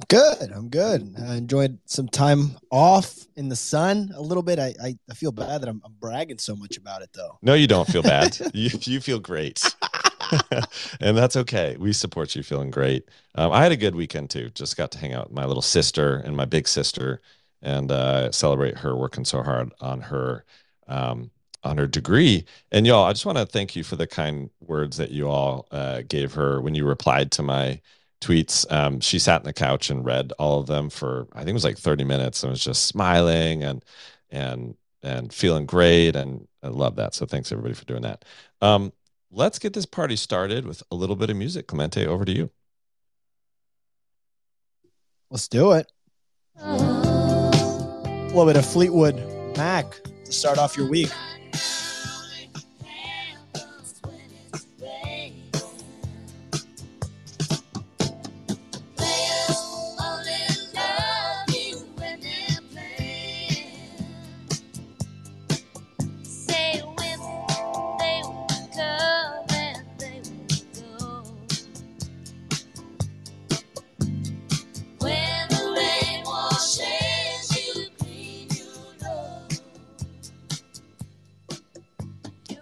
Good. I'm good. I enjoyed some time off in the sun a little bit. I feel bad that I'm bragging so much about it though. No, you don't feel bad. You feel great. And that's okay. We support you feeling great. I had a good weekend too. Just got to hang out with my little sister and my big sister and celebrate her working so hard um, on her degree. And y'all, I just want to thank you for the kind words that you all gave her when you replied to my tweets. She sat on the couch and read all of them for I think it was like 30 minutes and was just smiling and and feeling great. And I love that. So thanks everybody for doing that. Um, let's get this party started with a little bit of music. Clemente, over to you. Let's do it. A little bit of Fleetwood Mac to start off your week.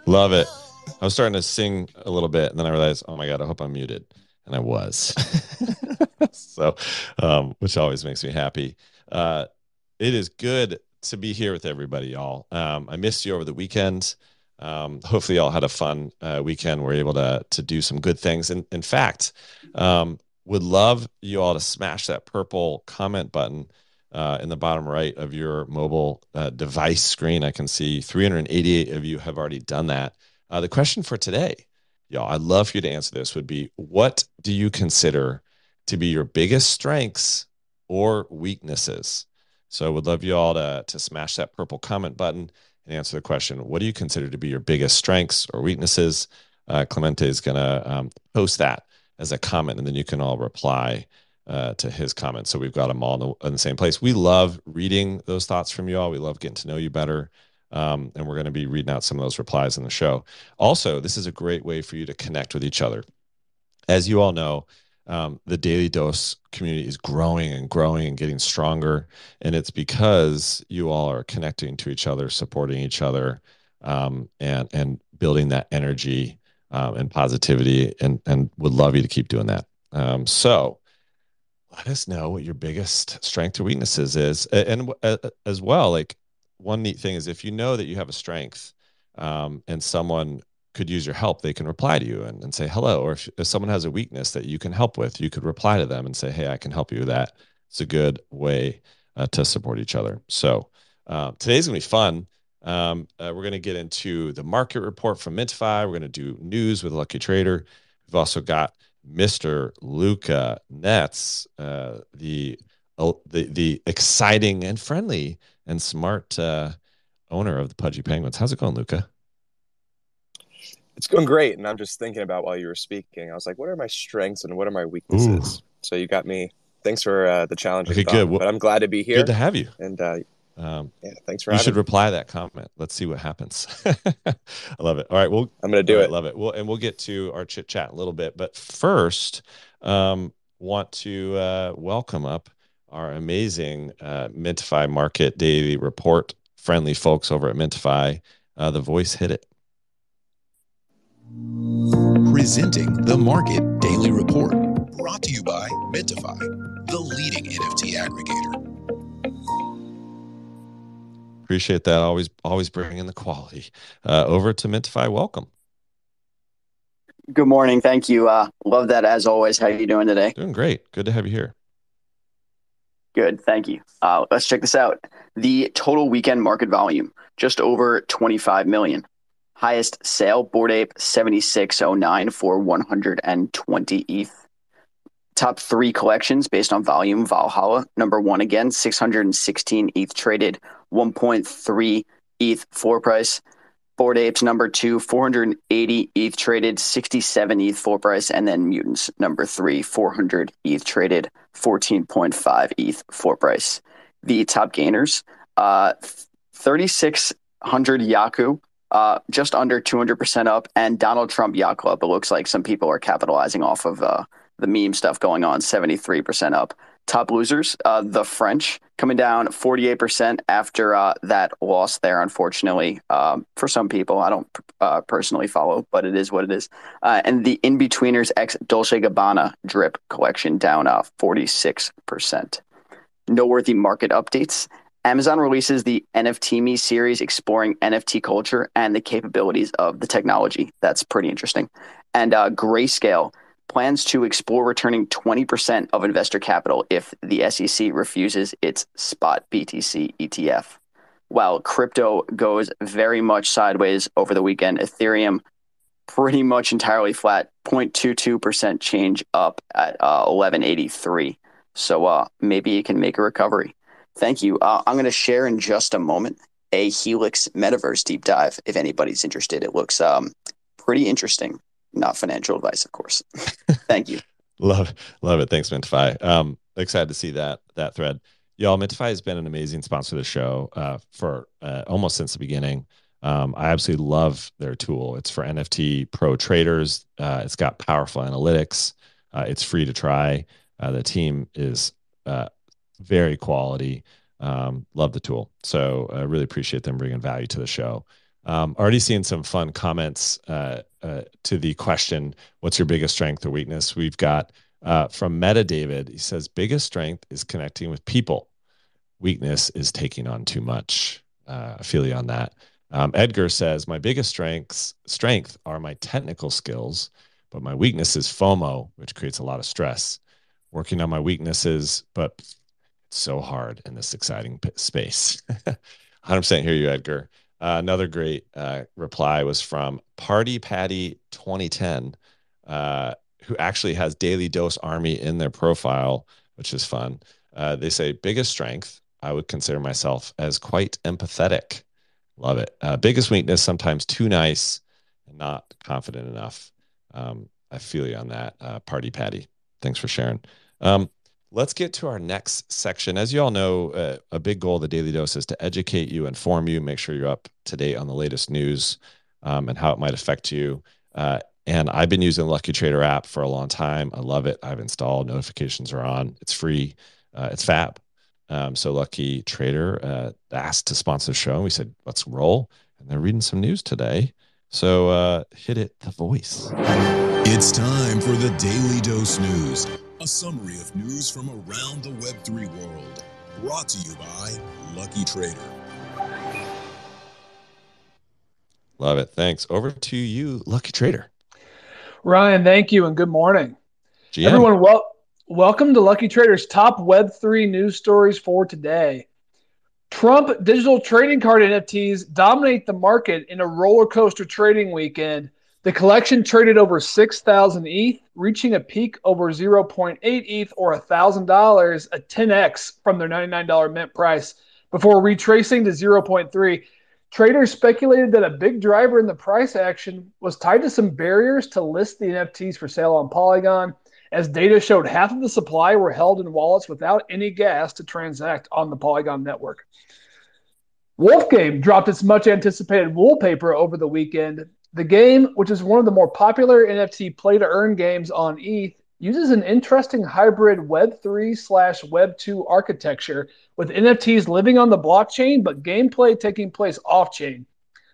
Love it. I was starting to sing a little bit, and then I realized, oh my God, I hope I'm muted. And I was. So, which always makes me happy. Uh, it is good to be here with everybody, y'all. I missed you over the weekend. Hopefully, y'all had a fun weekend. We're able to do some good things. And in fact, would love you all to smash that purple comment button in the bottom right of your mobile device screen. I can see 388 of you have already done that. The question for today, y'all, I'd love for you to answer this, would be what do you consider to be your biggest strengths or weaknesses? So I would love you all to smash that purple comment button and answer the question, what do you consider to be your biggest strengths or weaknesses? Clemente is going to post that as a comment, and then you can all reply to his comments. So we've got them all in the same place. We love reading those thoughts from you all. We love getting to know you better. And we're going to be reading out some of those replies in the show. Also, this is a great way for you to connect with each other. As you all know, the Daily Dose community is growing and growing and getting stronger. And it's because you all are connecting to each other, supporting each other, and building that energy and positivity, and would love you to keep doing that. So let us know what your biggest strength or weaknesses is. And as well, like one neat thing is if you know that you have a strength and someone could use your help, they can reply to you and say hello. Or if someone has a weakness that you can help with, you could reply to them and say, hey, I can help you with that. It's a good way to support each other. So today's going to be fun. We're going to get into the market report from Mintify. We're going to do news with Lucky Trader. We've also got Mr. Luca Netz, the exciting and friendly and smart owner of the Pudgy Penguins. How's it going, Luca? It's going great. And I'm just thinking about while you were speaking, I was like, what are my strengths and what are my Ooh, weaknesses? So you got me. Thanks for the challenging okay, good. thought. Well, But I'm glad to be good to here. have you. And Um, yeah, thanks for you should having me. reply to that comment. Let's see what happens. I love it. All right, well, I'm going to all do right, it. love it. We'll get to our chit chat in a little bit, but first, want to welcome up our amazing Mintify Market Daily Report friendly folks over at Mintify. The voice hit it. Presenting the Market Daily Report, brought to you by Mintify, the leading NFT aggregator. Appreciate that. Always bringing the quality. Over to Mintify. Welcome. Good morning. Thank you. Love that as always. How are you doing today? Doing great. Good to have you here. Good. Thank you. Let's check this out. The total weekend market volume, just over 25 million. Highest sale, Bored Ape 7609 for 120 ETH. Top three collections based on volume, Valhalla, number one again, 616 ETH traded, 1.3 ETH floor price. Bored Apes number two, 480 ETH traded, 67 ETH full price, and then Mutants number three, 400 ETH traded, 14.5 ETH floor price. The top gainers, 3,600 Yaku, just under 200% up, and Donald Trump Yacht Club. It looks like some people are capitalizing off of the meme stuff going on, 73% up. top losers, the French, coming down 48% after that loss there, unfortunately, for some people. I don't personally follow, but it is what it is. And the In-Betweeners X Dolce Gabbana drip collection down 46%. Noteworthy market updates. Amazon releases the NFT Me series exploring NFT culture and the capabilities of the technology. That's pretty interesting. And Grayscale plans to explore returning 20% of investor capital if the SEC refuses its spot BTC ETF. While crypto goes very much sideways over the weekend, Ethereum pretty much entirely flat, 0.22% change up at 1183. So maybe it can make a recovery. Thank you. I'm going to share in just a moment a Helix Metaverse deep dive if anybody's interested. It looks pretty interesting. Not financial advice, of course. Thank you. Love it. Thanks, Mintify. Excited to see that thread. Y'all, Mintify has been an amazing sponsor of the show for almost since the beginning. I absolutely love their tool. It's for NFT pro traders. It's got powerful analytics. It's free to try. The team is very quality. Love the tool. So I really appreciate them bringing value to the show. Already seeing some fun comments to the question, what's your biggest strength or weakness? We've got from Meta David. He says, biggest strength is connecting with people. Weakness is taking on too much. I feel you on that. Edgar says, my biggest strength are my technical skills, but my weakness is FOMO, which creates a lot of stress. Working on my weaknesses, but it's so hard in this exciting space. 100% hear you, Edgar. Another great reply was from Party Patty 2010, who actually has Daily Dose Army in their profile, which is fun. They say, biggest strength, I would consider myself as quite empathetic. Love it. Biggest weakness, sometimes too nice and not confident enough. I feel you on that, Party Patty. Thanks for sharing. Let's get to our next section. As you all know, a big goal of the Daily Dose is to educate you, inform you, make sure you're up to date on the latest news and how it might affect you. And I've been using the Lucky Trader app for a long time. I love it. I've installed. Notifications are on. It's free. It's fab. So Lucky Trader asked to sponsor the show. We said, let's roll. And they're reading some news today. So hit it, the voice. It's time for the Daily Dose News, a summary of news from around the Web3 world. Brought to you by Lucky Trader. Love it. Thanks. Over to you, Lucky Trader. Ryan, thank you, and good morning. GM. Everyone, welcome to Lucky Trader's top Web3 news stories for today. Trump digital trading card NFTs dominate the market in a roller coaster trading weekend. The collection traded over 6,000 ETH, reaching a peak over 0.8 ETH or $1,000, a 10x from their $99 mint price, before retracing to 0.3. Traders speculated that a big driver in the price action was tied to some barriers to list the NFTs for sale on Polygon, as data showed half of the supply were held in wallets without any gas to transact on the Polygon network. Wolfgame dropped its much-anticipated wallpaper over the weekend. The game, which is one of the more popular NFT play-to-earn games on ETH, uses an interesting hybrid Web3/Web2 architecture, with NFTs living on the blockchain but gameplay taking place off-chain.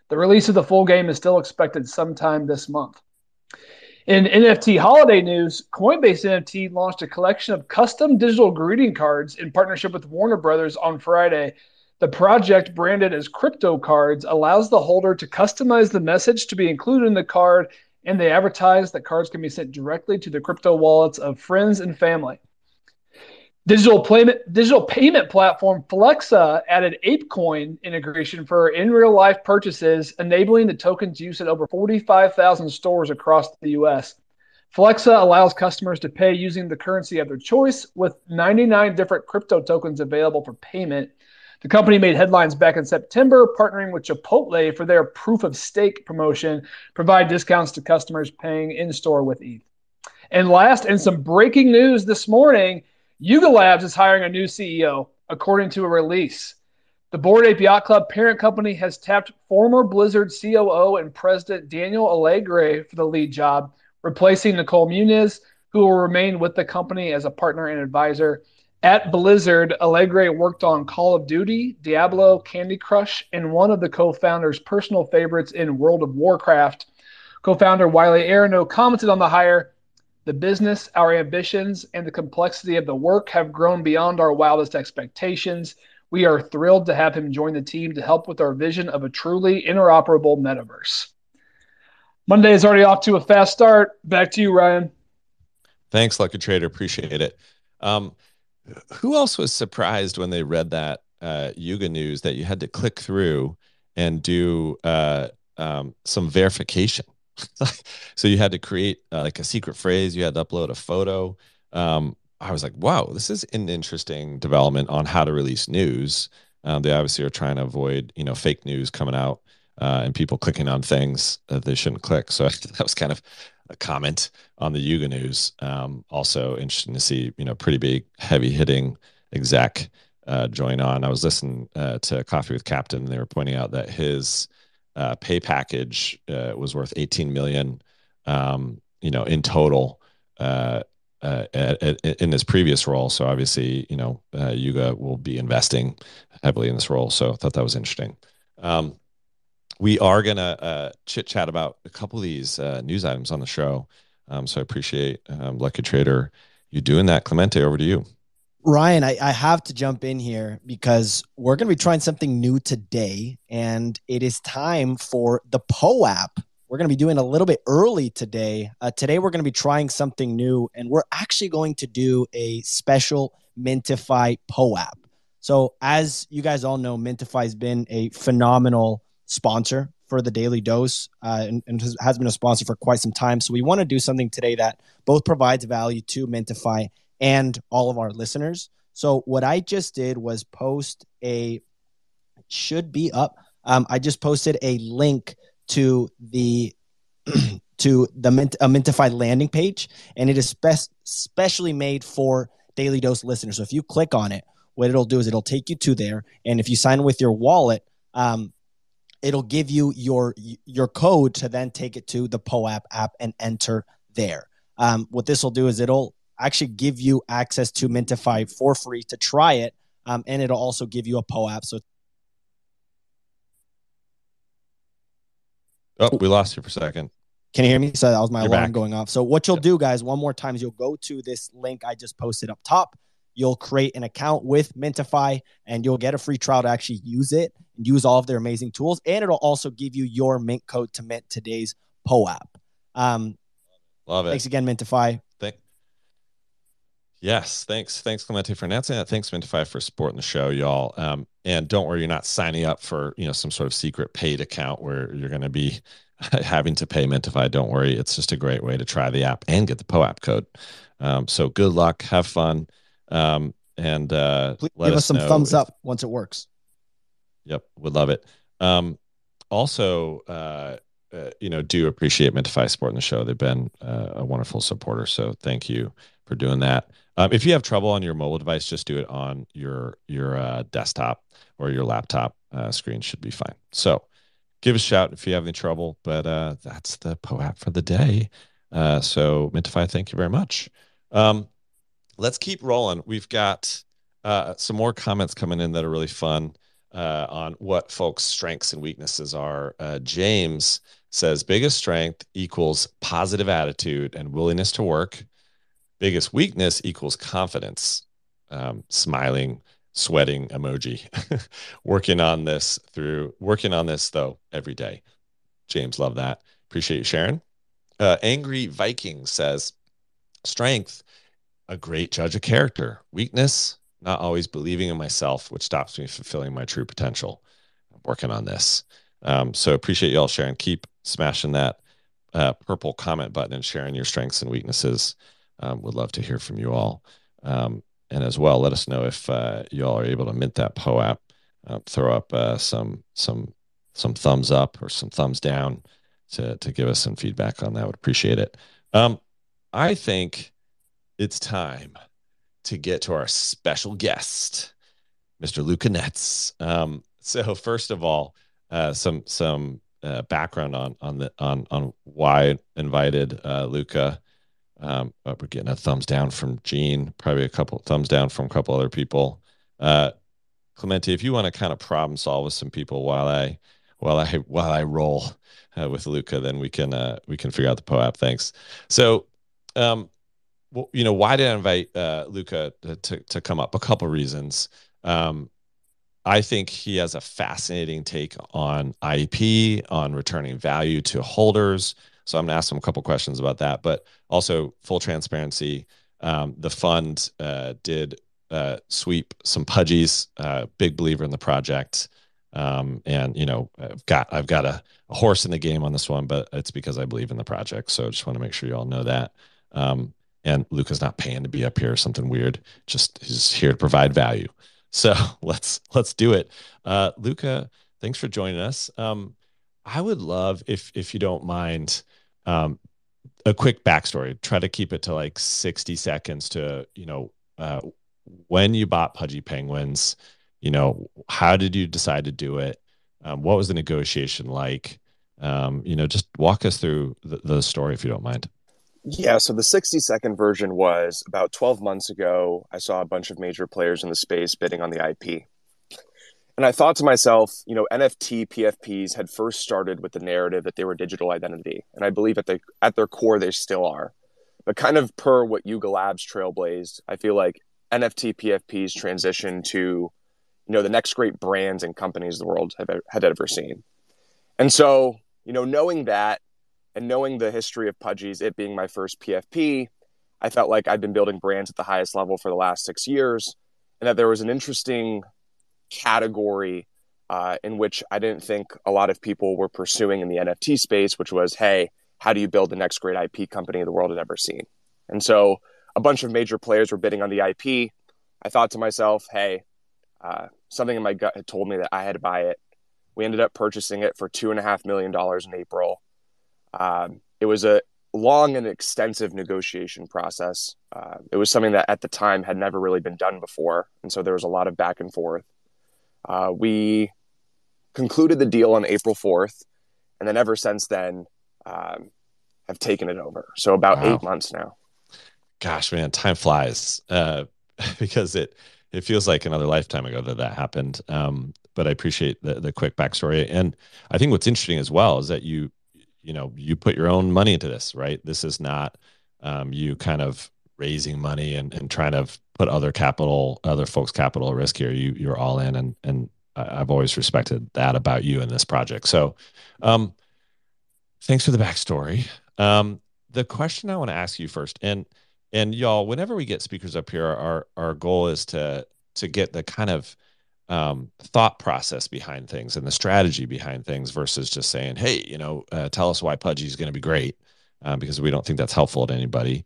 The release of the full game is still expected sometime this month. In NFT holiday news, Coinbase NFT launched a collection of custom digital greeting cards in partnership with Warner Brothers on Friday. The project, branded as Crypto Cards, allows the holder to customize the message to be included in the card, and they advertise that cards can be sent directly to the crypto wallets of friends and family. Digital payment platform Flexa added ApeCoin integration for in real life purchases, enabling the token's use at over 45,000 stores across the U.S. Flexa allows customers to pay using the currency of their choice, with 99 different crypto tokens available for payment. The company made headlines back in September, partnering with Chipotle for their proof of stake promotion, provide discounts to customers paying in-store with ETH. And last, in some breaking news this morning, Yuga Labs is hiring a new CEO, according to a release. The Bored Ape Yacht Club parent company has tapped former Blizzard COO and president Daniel Alegre for the lead job, replacing Nicole Muniz, who will remain with the company as a partner and advisor. At Blizzard, Allegre worked on Call of Duty, Diablo, Candy Crush, and one of the co-founders' personal favorites in World of Warcraft. Co-founder Wiley Arano commented on the hire. The business, our ambitions, and the complexity of the work have grown beyond our wildest expectations. We are thrilled to have him join the team to help with our vision of a truly interoperable metaverse. Monday is already off to a fast start. Back to you, Ryan. Thanks, Lucky Trader. Appreciate it. Who else was surprised when they read that Yuga news that you had to click through and do some verification? So you had to create like a secret phrase. You had to upload a photo. I was like, wow, this is an interesting development on how to release news. They obviously are trying to avoid, fake news coming out and people clicking on things that they shouldn't click. So that was kind of a comment on the Yuga news. Also interesting to see, pretty big, heavy hitting exec join on. I was listening to Coffee with Captain, and they were pointing out that his pay package was worth 18 million, in total in his previous role. So obviously, Yuga will be investing heavily in this role. So I thought that was interesting. We are going to chit chat about a couple of these news items on the show. So I appreciate Lucky Trader you doing that. Clemente, over to you. Ryan, I have to jump in here because we're going to be trying something new today, and it is time for the POAP. We're going to be doing a little bit early today. Today, we're going to be trying something new, and we're actually going to do a special Mintify POAP. So as you guys all know, Mintify has been a phenomenal sponsor for the Daily Dose and has been a sponsor for quite some time. So we want to do something today that both provides value to Mintify and all of our listeners. So what I just did was post should be up. I just posted a link to the Mintify landing page, and it is specially made for Daily Dose listeners. So if you click on it, what it'll do is it'll take you to there, and if you sign with your wallet, it'll give you your code to then take it to the POAP app and enter there. What this will do is it'll actually give you access to Mintify for free to try it, and it'll also give you a POAP. So, we lost you for a second. Can you hear me? So that was my You're alarm back. going off. So what you'll do, guys, one more time is you'll go to this link I just posted up top. You'll create an account with Mintify, and you'll get a free trial to actually use it and use all of their amazing tools. And it'll also give you your mint code to mint today's POAP. Love it. Thanks again, Mintify. Yes, thanks Clemente for announcing that. Thanks Mintify for supporting the show, y'all. And don't worry, you're not signing up for some sort of secret paid account where you're going to be having to pay Mintify. Don't worry, it's just a great way to try the app and get the POAP code. So good luck, have fun, and Please let give us some thumbs if, up once it works. Yep, would love it. Also, do appreciate Mintify supporting the show. They've been a wonderful supporter, so thank you for doing that. If you have trouble on your mobile device, just do it on your desktop or your laptop. Screen should be fine. So give us a shout if you have any trouble, but that's the POAP for the day. So Mintify, thank you very much. Let's keep rolling. We've got some more comments coming in that are really fun on what folks' strengths and weaknesses are. James says biggest strength equals positive attitude and willingness to work. Biggest weakness equals confidence. Smiling, sweating emoji. Working on this though every day. James, love that. Appreciate you sharing. Angry Viking says strength, a great judge of character. Weakness, not always believing in myself, which stops me fulfilling my true potential. I'm working on this. So appreciate you all sharing. Keep smashing that purple comment button and sharing your strengths and weaknesses. Would love to hear from you all. And as well, let us know if you all are able to mint that POAP. Throw up some thumbs up or some thumbs down to give us some feedback on that. Would appreciate it. I think it's time to get to our special guest, Mr. Luca Netz. So first of all, some background on why I invited Luca. We're getting a thumbs down from Gene, probably a couple thumbs down from a couple other people. Clemente, if you want to kind of problem solve with some people while I roll with Luca, then we can figure out the POAP. Thanks. So, why did I invite Luca to come up? A couple reasons. I think he has a fascinating take on IP, on returning value to holders. So I'm going to ask him a couple questions about that, but also full transparency. The fund did sweep some pudgies, big believer in the project. And I've got a horse in the game on this one, but it's because I believe in the project. So I just want to make sure you all know that. And Luca's not paying to be up here or something weird. Just he's here to provide value. So let's do it. Luca, thanks for joining us. I would love if you don't mind, a quick backstory. Try to keep it to like 60 seconds to, when you bought Pudgy Penguins, how did you decide to do it? What was the negotiation like? Just walk us through the story if you don't mind. Yeah, so the 60-second version was about 12 months ago. I saw a bunch of major players in the space bidding on the IP. And I thought to myself, NFT PFPs had first started with the narrative that they were digital identity. And I believe at their core, they still are. But kind of per what Yuga Labs trailblazed, I feel like NFT PFPs transition to, the next great brands and companies the world had ever seen. And so, knowing that, and knowing the history of Pudgies, it being my first PFP, I felt like I'd been building brands at the highest level for the last 6 years, and that there was an interesting category in which I didn't think a lot of people were pursuing in the NFT space, which was, hey, how do you build the next great IP company the world had ever seen? And so a bunch of major players were bidding on the IP. I thought to myself, hey, something in my gut had told me that I had to buy it. We ended up purchasing it for $2.5 million in April. It was a long and extensive negotiation process. It was something that at the time had never really been done before. And so there was a lot of back and forth. We concluded the deal on April 4th. And then ever since then, have taken it over. So about 8 months now. Gosh, man, time flies because it feels like another lifetime ago that happened. But I appreciate the quick backstory. And I think what's interesting as well is that you put your own money into this, right? This is not you kind of raising money and trying to put other folks' capital at risk here. You're all in, and I've always respected that about you in this project. So thanks for the backstory. The question I want to ask you first, and y'all, whenever we get speakers up here, our goal is to get the kind of thought process behind things and the strategy behind things versus just saying, hey, tell us why Pudgy is going to be great, because we don't think that's helpful to anybody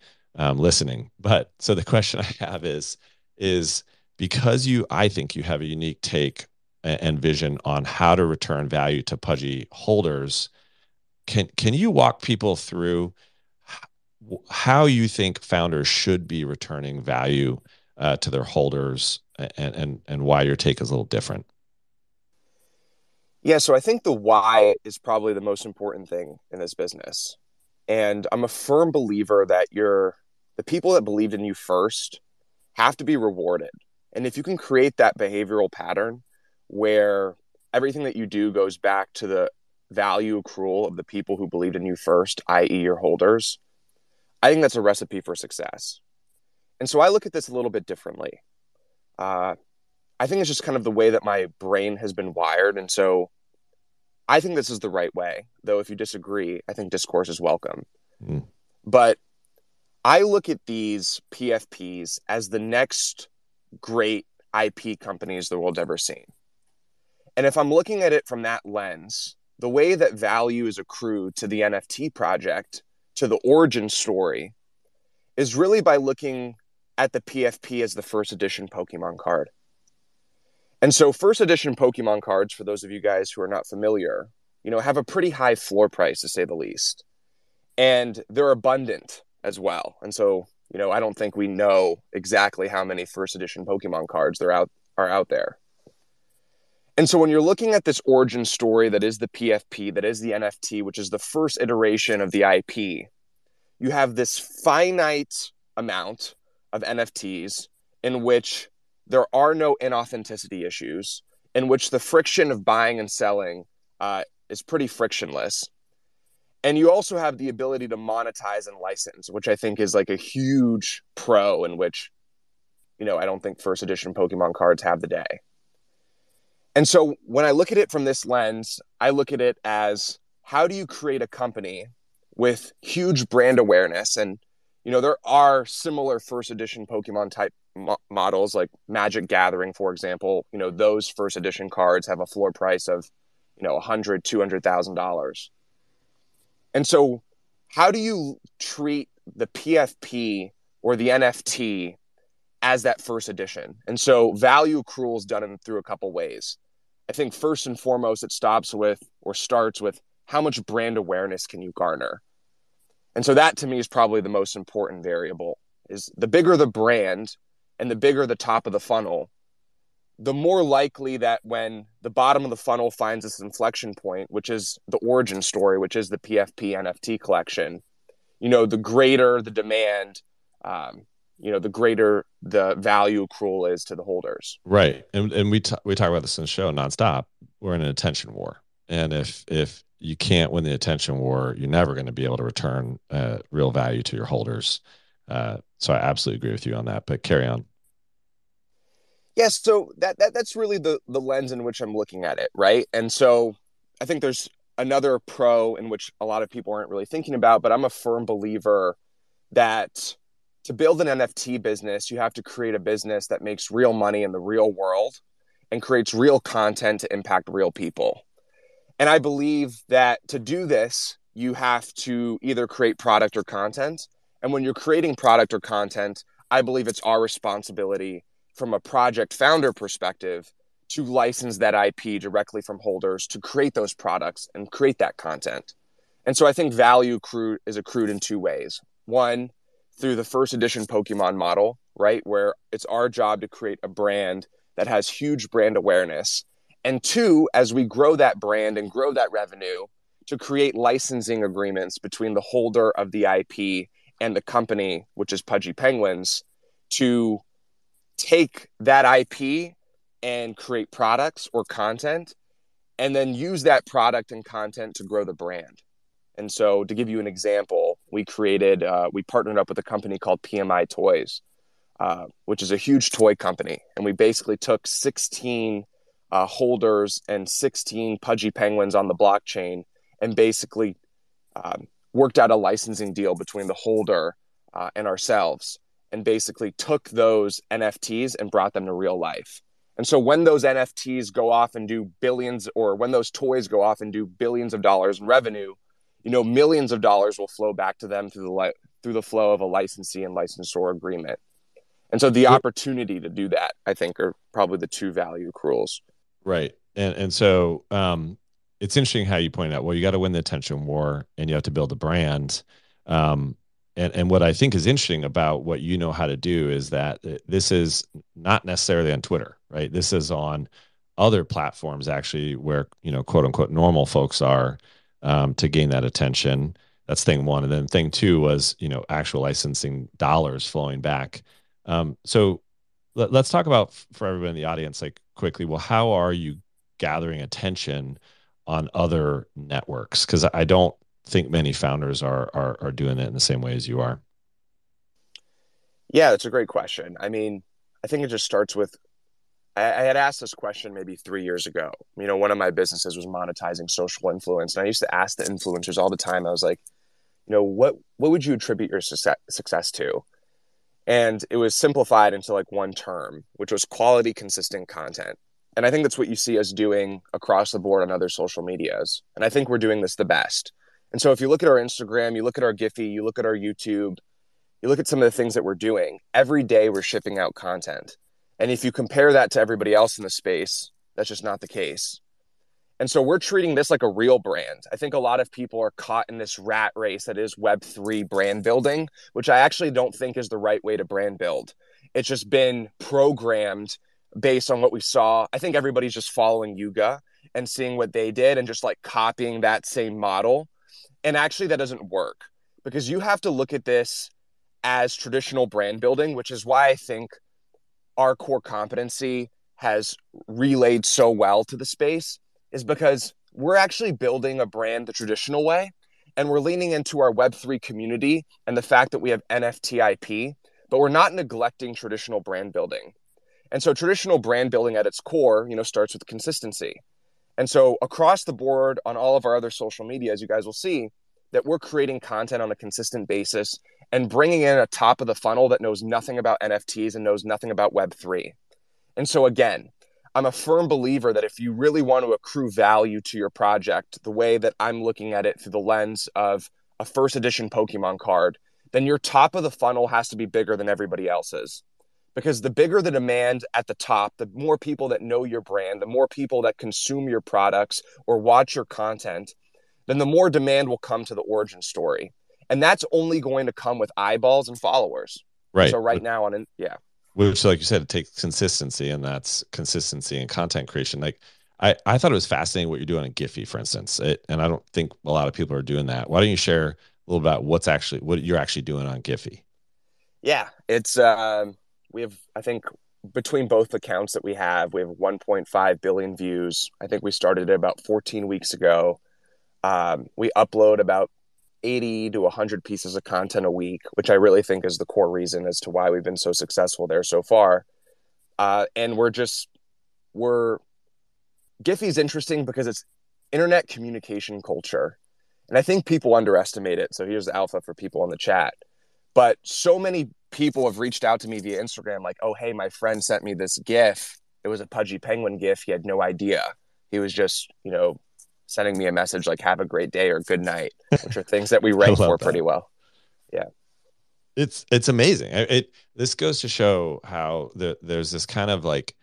listening. But so the question I have is because I think you have a unique take and vision on how to return value to Pudgy holders. Can you walk people through how you think founders should be returning value to their holders, and why your take is a little different? Yeah, so I think the why is probably the most important thing in this business. And I'm a firm believer that the people that believed in you first have to be rewarded. And if you can create that behavioral pattern where everything that you do goes back to the value accrual of the people who believed in you first, i.e. your holders, I think that's a recipe for success. And so I look at this a little bit differently. I think it's just kind of the way that my brain has been wired. And so I think this is the right way, though if you disagree, I think discourse is welcome. But I look at these PFPs as the next great IP companies the world's ever seen. And if I'm looking at it from that lens, the way that value is accrued to the NFT project, to the origin story, is really by looking at the PFP as the first edition Pokemon card. And so first edition Pokemon cards, for those of you guys who are not familiar, have a pretty high floor price, to say the least. And they're abundant as well. And so, I don't think we know exactly how many first edition Pokemon cards are out there. And so when you're looking at this origin story that is the PFP, that is the NFT, which is the first iteration of the IP, you have this finite amount of NFTs in which there are no inauthenticity issues, in which the friction of buying and selling is pretty frictionless. And you also have the ability to monetize and license, which I think is like a huge pro, in which, I don't think first edition Pokemon cards have the day. And so when I look at it from this lens, I look at it as, how do you create a company with huge brand awareness? And, there are similar first edition Pokemon type models, like Magic Gathering, for example. Those first edition cards have a floor price of, $100,000, $200,000. And so how do you treat the PFP or the NFT as that first edition? And so value accrual is done through a couple ways. I think first and foremost, it starts with how much brand awareness can you garner? And so that to me is probably the most important variable. Is the bigger the brand and the bigger the top of the funnel, the more likely that when the bottom of the funnel finds this inflection point, which is the origin story, which is the PFP NFT collection, the greater the demand, the greater the value accrual is to the holders. Right. And we talk about this in the show nonstop. We're in an attention war. And if you can't win the attention war, you're never going to be able to return real value to your holders. So I absolutely agree with you on that, but carry on. Yes. So that's really the lens in which I'm looking at it. Right. And so I think there's another pro in which a lot of people aren't really thinking about, but I'm a firm believer that to build an NFT business, you have to create a business that makes real money in the real world and creates real content to impact real people. And I believe that to do this, you have to either create product or content. And when you're creating product or content, I believe it's our responsibility from a project founder perspective to license that IP directly from holders to create those products and create that content. And so I think value is accrued in two ways. One, through the first edition Pokemon model, right, where it's our job to create a brand that has huge brand awareness. And two, as we grow that brand and grow that revenue, to create licensing agreements between the holder of the IP and the company, which is Pudgy Penguins, to take that IP and create products or content, and then use that product and content to grow the brand. And so to give you an example, we partnered up with a company called PMI Toys, which is a huge toy company. And we basically took 16 holders and 16 Pudgy Penguins on the blockchain and basically worked out a licensing deal between the holder and ourselves, and basically took those NFTs and brought them to real life. And so when those NFTs go off and do billions, or when those toys go off and do billions of dollars in revenue, millions of dollars will flow back to them through the flow of a licensee and licensor agreement. And so the opportunity to do that, I think, are probably the two value accruals. Right. And so it's interesting how you pointed out, well, you got to win the attention war and you have to build a brand. And what I think is interesting about what you know how to do is that this is not necessarily on Twitter, right? This is on other platforms actually where, quote unquote, normal folks are to gain that attention. That's thing one. And then thing two was, actual licensing dollars flowing back. So let's talk about, for everyone in the audience, like quickly, well, how are you gathering attention on other networks? Because I don't think many founders are doing it in the same way as you are. Yeah, that's a great question. I mean, I think it just starts with, I had asked this question maybe 3 years ago. One of my businesses was monetizing social influence. And I used to ask the influencers all the time. I was like, what would you attribute your success to? And it was simplified into like one term, which was quality, consistent content. And I think that's what you see us doing across the board on other social medias. And I think we're doing this the best. And so if you look at our Instagram, you look at our Giphy, you look at our YouTube, you look at some of the things that we're doing, every day we're shipping out content. And if you compare that to everybody else in the space, that's just not the case. And so we're treating this like a real brand. I think a lot of people are caught in this rat race that is Web3 brand building, which I actually don't think is the right way to brand build. It's just been programmed based on what we saw. I think everybody's just following Yuga and seeing what they did and just like copying that same model. And actually that doesn't work, because you have to look at this as traditional brand building, which is why I think our core competency has relayed so well to the space, is because we're actually building a brand the traditional way, and we're leaning into our Web3 community and the fact that we have NFT IP, but we're not neglecting traditional brand building. And so traditional brand building at its core, starts with consistency. And so across the board on all of our other social media, as you guys will see, that we're creating content on a consistent basis and bringing in a top of the funnel that knows nothing about NFTs and knows nothing about Web3. And so again, I'm a firm believer that if you really want to accrue value to your project, the way that I'm looking at it through the lens of a first edition Pokemon card, then your top of the funnel has to be bigger than everybody else's. Because the bigger the demand at the top, the more people that know your brand, the more people that consume your products or watch your content, then the more demand will come to the origin story. And that's only going to come with eyeballs and followers. Right. So right now which, like you said, it takes consistency, and that's consistency in content creation. Like I thought it was fascinating what you're doing on Giphy, for instance. And I don't think a lot of people are doing that. Why don't you share a little about what you're actually doing on Giphy? Yeah, it's we have, I think, between both accounts that we have 1.5 billion views. I think we started it about 14 weeks ago. We upload about 80 to 100 pieces of content a week, which I really think is the core reason as to why we've been so successful there so far. And Giphy is interesting because it's internet communication culture. And I think people underestimate it. So here's the alpha for people in the chat. But so many people have reached out to me via Instagram like, oh, hey, my friend sent me this GIF. It was a Pudgy Penguin GIF. He had no idea. He was just, sending me a message like, have a great day or good night, which are things that we rank for pretty well. Yeah. It's amazing. This goes to show how there's this kind of like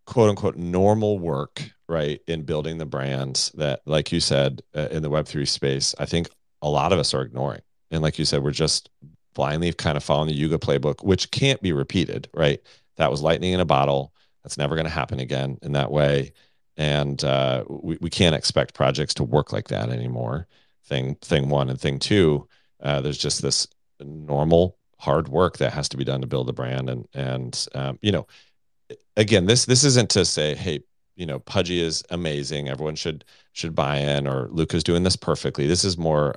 quote unquote normal work, right, in building the brands that, like you said, in the Web3 space, I think a lot of us are ignoring. And like you said, we're just blindly kind of following the Yuga playbook, which can't be repeated, right? That was lightning in a bottle. That's never going to happen again in that way. And we can't expect projects to work like that anymore. Thing one, and thing two, there's just this normal hard work that has to be done to build a brand. And again, this isn't to say, hey, Pudgy is amazing, everyone should buy in, or Luca's doing this perfectly. This is more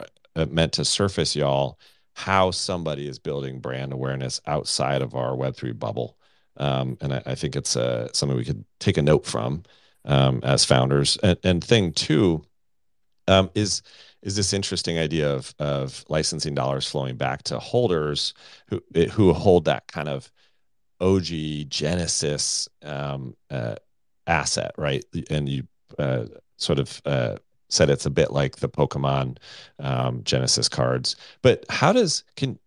meant to surface y'all how somebody is building brand awareness outside of our Web3 bubble. And I think it's something we could take a note from as founders. And thing two is this interesting idea of licensing dollars flowing back to holders who hold that kind of OG Genesis asset, right? And you sort of said it's a bit like the Pokemon Genesis cards. But can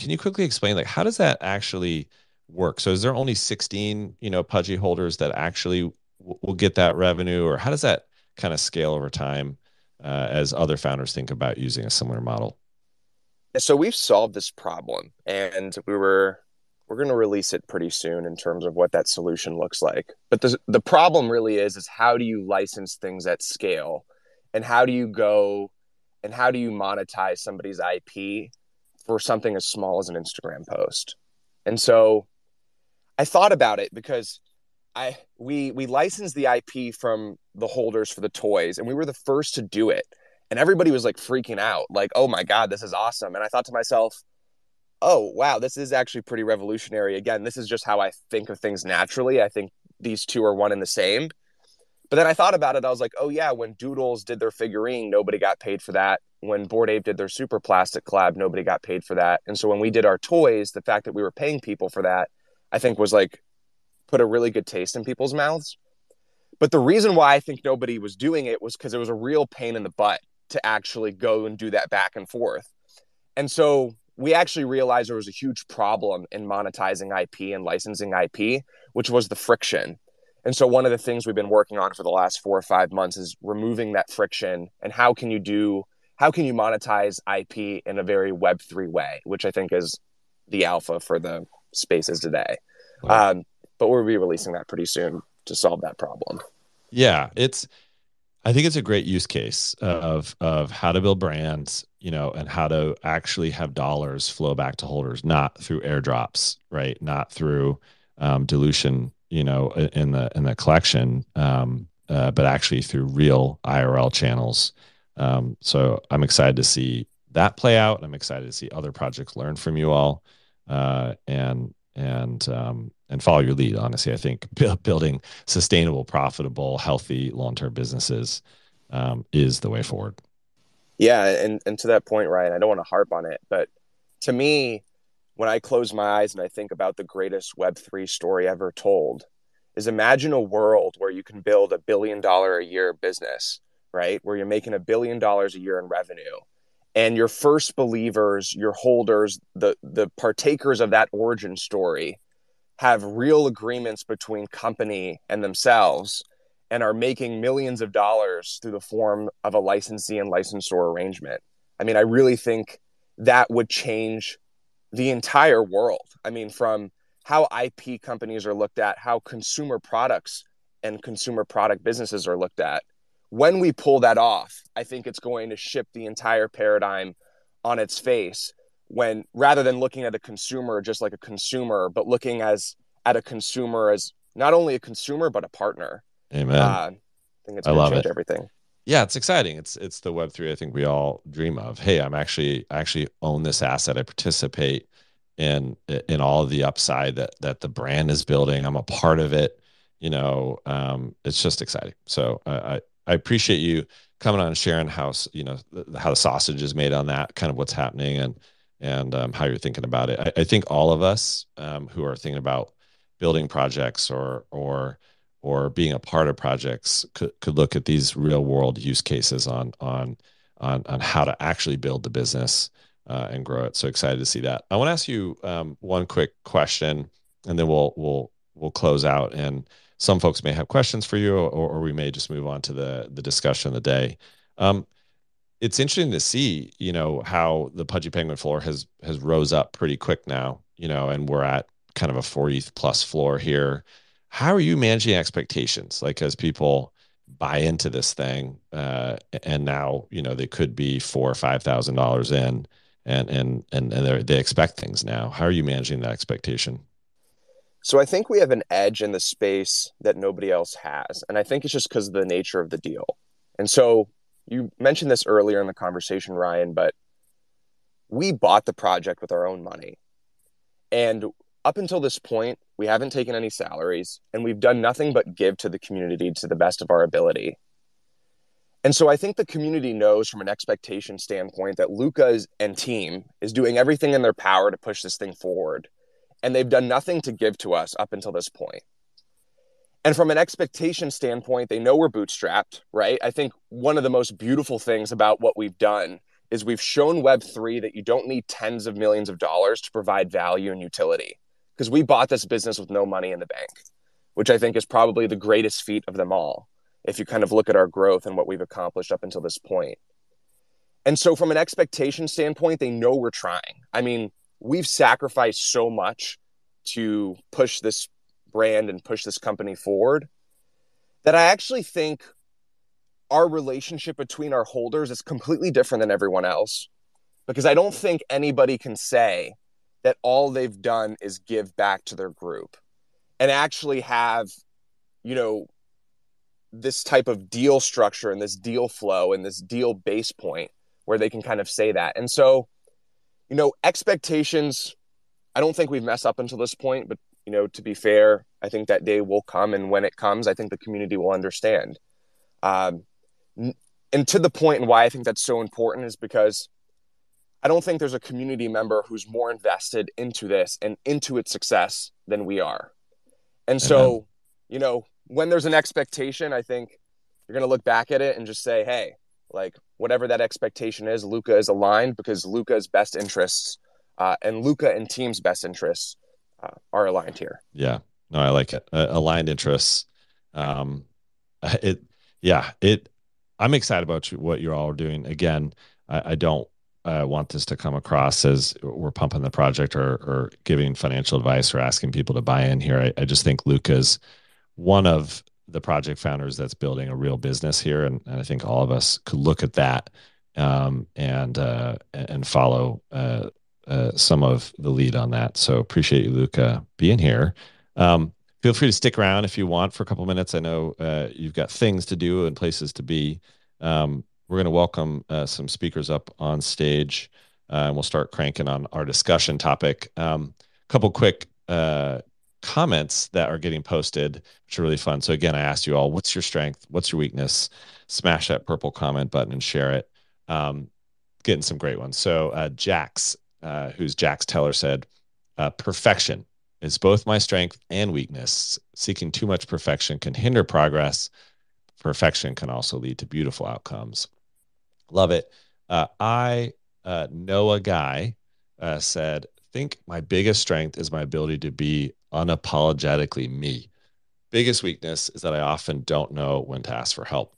you quickly explain, like, how does that actually work? So is there only 16 Pudgy holders that actually will get that revenue, or how does that kind of scale over time as other founders think about using a similar model? So we've solved this problem, and we're going to release it pretty soon in terms of what that solution looks like. But the problem really is how do you license things at scale, and how do you monetize somebody's IP for something as small as an Instagram post? And so I thought about it because we licensed the IP from the holders for the toys, and we were the first to do it. And everybody was like freaking out, like, oh my God, this is awesome. And I thought to myself, oh, wow, this is actually pretty revolutionary. Again, this is just how I think of things naturally. I think these two are one and the same. But then I thought about it. I was like, oh yeah, when Doodles did their figurine, nobody got paid for that. When Bored Ape did their Super Plastic collab, nobody got paid for that. And so when we did our toys, the fact that we were paying people for that, I think was like, put a really good taste in people's mouths. But the reason why I think nobody was doing it was because it was a real pain in the butt to actually go and do that back and forth. And so we actually realized there was a huge problem in monetizing IP and licensing IP, which was the friction. And so one of the things we've been working on for the last 4 or 5 months is removing that friction. And how can you monetize IP in a very Web3 way, which I think is the alpha for the spaces today. Wow. But we'll be releasing that pretty soon to solve that problem. Yeah, it's I think it's a great use case of how to build brands, and how to actually have dollars flow back to holders, not through airdrops, right? Not through dilution, in the collection, but actually through real IRL channels. So I'm excited to see that play out. I'm excited to see other projects learn from you all, and follow your lead. Honestly, I think building sustainable, profitable, healthy, long-term businesses is the way forward. Yeah, and to that point, Ryan, I don't want to harp on it, but to me, when I close my eyes and I think about the greatest Web3 story ever told, is imagine a world where you can build $1 billion a year business, right? Where you're making $1 billion a year in revenue. And your first believers, your holders, the partakers of that origin story have real agreements between company and themselves and are making millions of dollars through the form of a licensee and licensor arrangement. I mean, I really think that would change the entire world. I mean, from how IP companies are looked at, how consumer products and consumer product businesses are looked at. When we pull that off, I think it's going to shift the entire paradigm on its face, when rather than looking at a consumer just like a consumer, but looking at a consumer as not only a consumer, but a partner. Amen. I think it's going to change everything. Yeah, it's exciting. It's the Web3 I think we all dream of. Hey, I actually own this asset. I participate in all of the upside that the brand is building. I'm a part of it. It's just exciting. So I appreciate you coming on and sharing how the sausage is made on that, kind of what's happening and how you're thinking about it. I think all of us who are thinking about building projects or being a part of projects could look at these real world use cases on how to actually build the business and grow it. So excited to see that. I want to ask you one quick question, and then we'll close out. And some folks may have questions for you, or we may just move on to the discussion of the day. It's interesting to see, how the Pudgy Penguin floor has rose up pretty quick now, and we're at kind of a 40th plus floor here. How are you managing expectations? Like, as people buy into this thing, and now, they could be $4,000 or $5,000 in, and they expect things now. How are you managing that expectation? So I think we have an edge in the space that nobody else has. And I think it's just because of the nature of the deal. And so you mentioned this earlier in the conversation, Ryan, but we bought the project with our own money. And up until this point, we haven't taken any salaries, and we've done nothing but give to the community to the best of our ability. And so I think the community knows from an expectation standpoint that Luca and team is doing everything in their power to push this thing forward. And they've done nothing to give to us up until this point. And from an expectation standpoint, they know we're bootstrapped, right? I think one of the most beautiful things about what we've done is we've shown Web3 that you don't need tens of millions of dollars to provide value and utility, because we bought this business with no money in the bank, which I think is probably the greatest feat of them all, if you kind of look at our growth and what we've accomplished up until this point. And so from an expectation standpoint, they know we're trying. I mean, we've sacrificed so much to push this brand and push this company forward that I actually think our relationship between our holders is completely different than everyone else, because I don't think anybody can say that all they've done is give back to their group and actually have, this type of deal structure and this deal flow and this deal base point where they can kind of say that. And so, expectations, I don't think we've messed up until this point, but, to be fair, I think that day will come. And when it comes, I think the community will understand. And to the point, and why I think that's so important, is because I don't think there's a community member who's more invested into this and into its success than we are. And so, when there's an expectation, I think you're going to look back at it and just say, hey, like, whatever that expectation is, Luca is aligned, because Luca's best interests and Luca and team's best interests are aligned here. Yeah, no, I like it. Aligned interests. I'm excited about what you all are doing. Again, I don't want this to come across as we're pumping the project or giving financial advice or asking people to buy in here. I just think Luca's one of the project founders that's building a real business here, and I think all of us could look at that and follow some of the lead on that. So appreciate you, Luca, being here. Feel free to stick around if you want for a couple minutes. I know you've got things to do and places to be. We're going to welcome some speakers up on stage, and we'll start cranking on our discussion topic. Couple quick comments that are getting posted, which are really fun. So again, I asked you all, what's your strength? What's your weakness? Smash that purple comment button and share it. Getting some great ones. So Jax, who's Jax Teller, said, perfection is both my strength and weakness. Seeking too much perfection can hinder progress. Perfection can also lead to beautiful outcomes. Love it. I know a guy said, think my biggest strength is my ability to be unapologetically me. Biggest weakness is that I often don't know when to ask for help.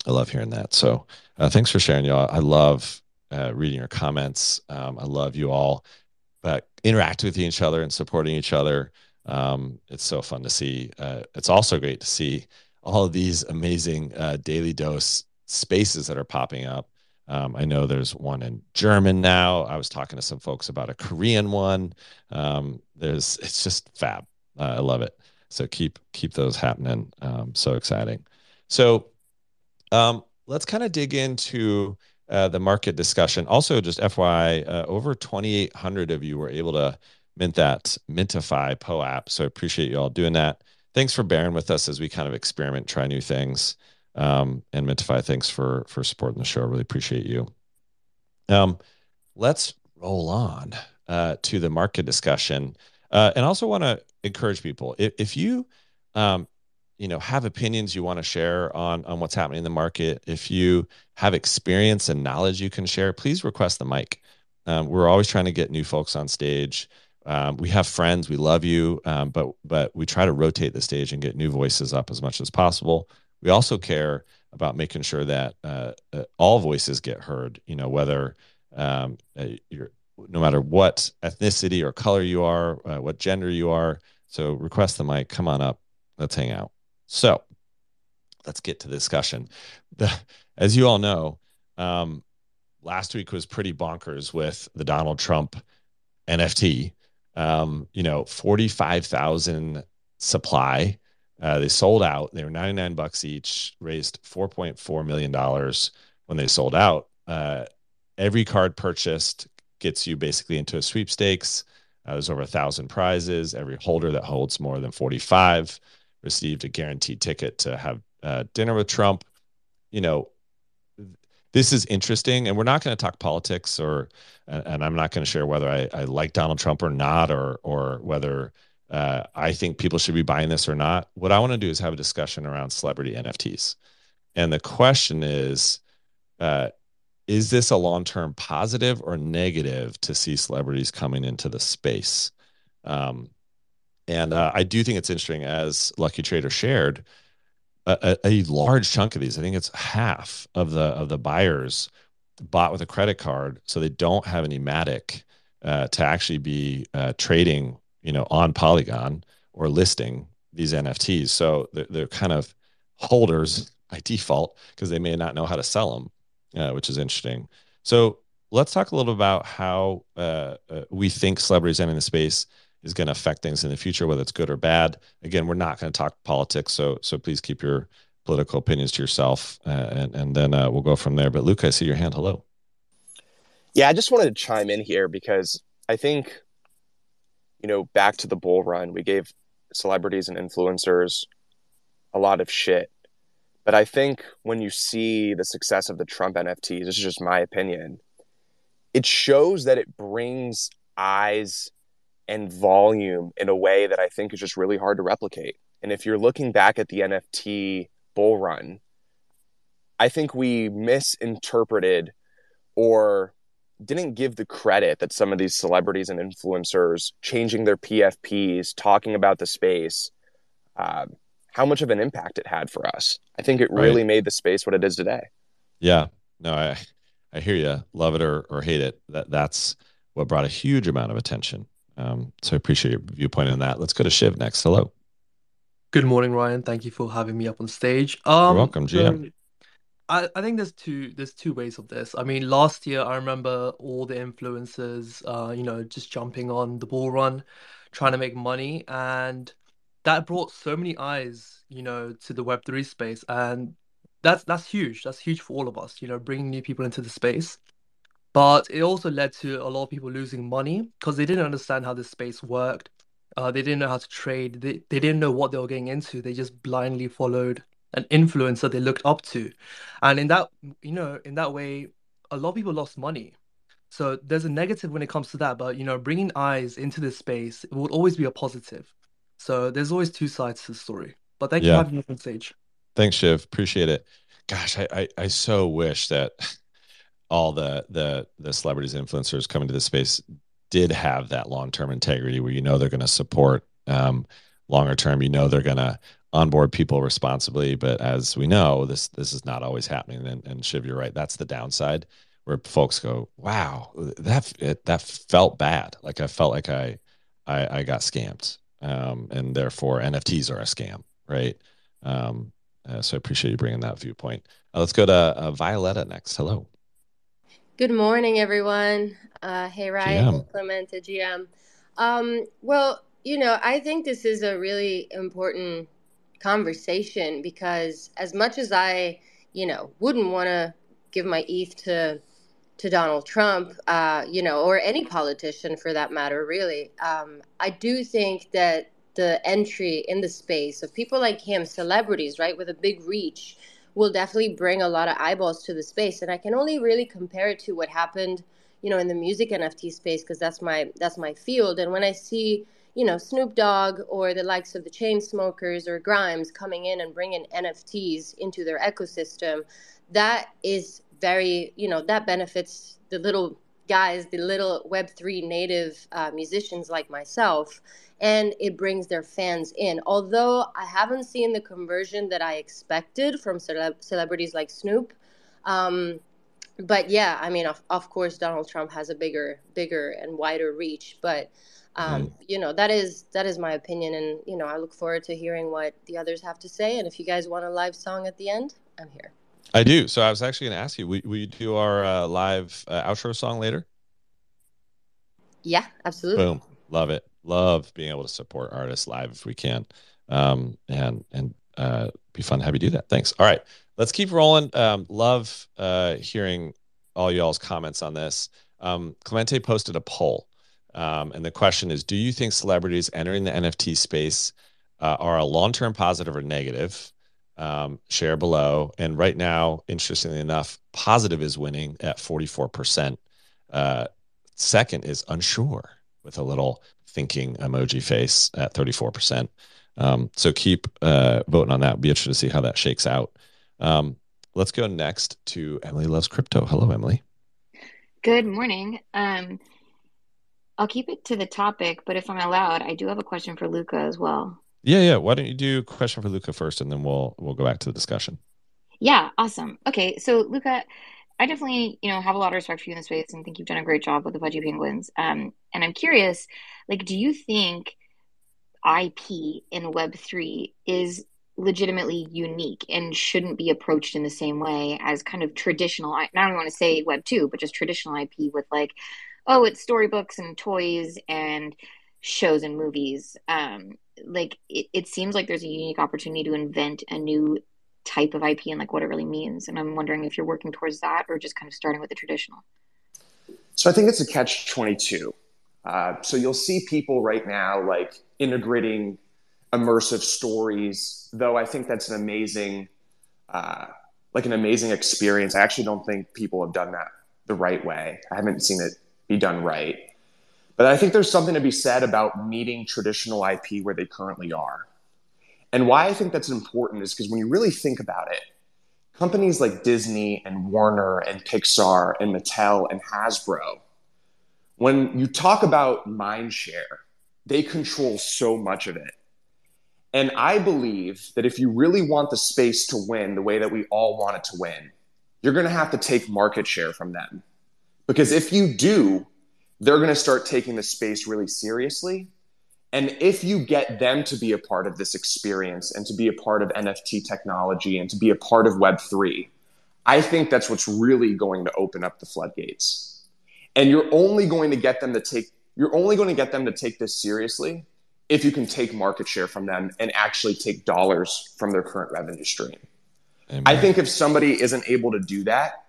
I love hearing that. So thanks for sharing, y'all. I love reading your comments. I love you all interacting with each other and supporting each other. It's so fun to see. It's also great to see all of these amazing Daily Dose spaces that are popping up. I know there's one in German now. I was talking to some folks about a Korean one. It's just fab. I love it. So keep those happening. So exciting. So let's kind of dig into the market discussion. Also, just FYI, over 2,800 of you were able to mint that Mintify POAP. So I appreciate you all doing that. Thanks for bearing with us as we kind of experiment, try new things. And Mintify, thanks for supporting the show. Really appreciate you. Let's roll on to the market discussion. And also want to encourage people, if you have opinions you want to share on what's happening in the market, if you have experience and knowledge you can share, please request the mic. We're always trying to get new folks on stage. We have friends, we love you, but we try to rotate the stage and get new voices up as much as possible. We also care about making sure that all voices get heard, whether you're, no matter what ethnicity or color you are, what gender you are. So request the mic, come on up, let's hang out. So let's get to the discussion. As you all know, last week was pretty bonkers with the Donald Trump NFT. 45,000 supply. They sold out. They were $99 each, raised $4.4 million when they sold out. Every card purchased gets you basically into a sweepstakes. There's over 1,000 prizes. Every holder that holds more than 45 received a guaranteed ticket to have dinner with Trump. This is interesting, and we're not going to talk politics, and I'm not going to share whether I like Donald Trump or not, or whether I think people should be buying this or not. What I want to do is have a discussion around celebrity NFTs. And the question is this a long-term positive or negative to see celebrities coming into the space? And I do think it's interesting, as Lucky Trader shared, a large chunk of these, I think it's half of the buyers bought with a credit card, so they don't have any Matic to actually be trading, on Polygon or listing these NFTs. So they're kind of holders by default because they may not know how to sell them, which is interesting. So let's talk a little about how we think celebrities entering the space is going to affect things in the future, whether it's good or bad. Again, we're not going to talk politics, so please keep your political opinions to yourself, and then we'll go from there. But Luca, I see your hand. Hello. Yeah, I just wanted to chime in here because I think, back to the bull run, we gave celebrities and influencers a lot of shit. But I think when you see the success of the Trump NFTs, this is just my opinion, it shows that it brings eyes and volume in a way that I think is just really hard to replicate. And if you're looking back at the NFT bull run, I think we misinterpreted or didn't give the credit that some of these celebrities and influencers changing their PFPs, talking about the space, how much of an impact it had for us. I think it really made the space what it is today. Yeah, no, I hear you. Love it or hate it. That's what brought a huge amount of attention. So I appreciate your viewpoint on that. Let's go to Shiv next. Hello. Good morning, Ryan. Thank you for having me up on stage. You're welcome, GM. So I think there's two ways of this. I mean, last year I remember all the influencers, just jumping on the bull run, trying to make money, and that brought so many eyes, to the Web3 space, and that's huge. That's huge for all of us, bringing new people into the space. But it also led to a lot of people losing money because they didn't understand how this space worked. They didn't know how to trade. They didn't know what they were getting into. They just blindly followed an influencer they looked up to. And in that way, a lot of people lost money. So there's a negative when it comes to that. But, bringing eyes into this space it would always be a positive. So there's always two sides to the story. But thank you for Yeah. having me on stage. Thanks, Shiv. Appreciate it. Gosh, I so wish that all the celebrities and influencers coming to this space did have that long-term integrity where they're going to support longer term, they're going to onboard people responsibly. But as we know, this is not always happening. And Shiv, you're right. That's the downside where folks go, wow, that felt bad. Like I felt like I got scammed. And therefore NFTs are a scam, right? So I appreciate you bringing that viewpoint. Let's go to Violetta next. Hello. Good morning, everyone. Hey, Ryan, GM. hey, Clement, GM. Well, I think this is a really important conversation because as much as I, wouldn't want to give my ETH to Donald Trump, or any politician for that matter, really, I do think that the entry in the space of people like him, celebrities, right, with a big reach, will definitely bring a lot of eyeballs to the space. And I can only really compare it to what happened, in the music NFT space, because that's my field. And when I see, Snoop Dogg or the likes of the Chainsmokers or Grimes coming in and bringing NFTs into their ecosystem, that is very, that benefits the little guys, the little Web3 native musicians like myself, and it brings their fans in. Although I haven't seen the conversion that I expected from celebrities like Snoop. But yeah, I mean, of course, Donald Trump has a bigger and wider reach. But, that is my opinion. And, I look forward to hearing what the others have to say. And if you guys want a live song at the end, I'm here. I do. So I was actually going to ask you, will you do our live outro song later? Yeah, absolutely. Boom. Love it. Love being able to support artists live if we can. And be fun to have you do that. Thanks. All right, let's keep rolling. Love hearing all y'all's comments on this. Clemente posted a poll. And the question is, do you think celebrities entering the NFT space are a long-term positive or negative? Share below. And right now, interestingly enough, positive is winning at 44%. Second is unsure with a little thinking emoji face at 34%. So keep voting on that. Be interested to see how that shakes out. Let's go next to Emily Loves Crypto. Hello, Emily. Good morning. I'll keep it to the topic, but if I'm allowed, I do have a question for Luca as well. Yeah. Why don't you do a question for Luca first, and then we'll go back to the discussion. Yeah, awesome. Okay, so Luca, I definitely, have a lot of respect for you in the space and think you've done a great job with the Pudgy Penguins. And I'm curious, do you think IP in Web3 is legitimately unique and shouldn't be approached in the same way as kind of traditional, I don't want to say Web2, but just traditional IP with it's storybooks and toys and shows and movies. It seems like there's a unique opportunity to invent a new type of IP and what it really means. And I'm wondering if you're working towards that or just kind of starting with the traditional. So I think it's a catch-22. So you'll see people right now integrating immersive stories, though I think that's an amazing experience. I actually don't think people have done that the right way. I haven't seen it be done right. But I think there's something to be said about meeting traditional IP where they currently are. And why I think that's important is because when you really think about it, companies like Disney and Warner and Pixar and Mattel and Hasbro, when you talk about mind share, they control so much of it. And I believe that if you really want the space to win the way that we all want it to win, you're going to have to take market share from them. Because if you do, they're going to start taking the space really seriously. And if you get them to be a part of this experience and to be a part of NFT technology and to be a part of Web3, I think that's what's really going to open up the floodgates. And you're only going to get them to take this seriously if you can take market share from them and actually take dollars from their current revenue stream. Amen. I think if somebody isn't able to do that,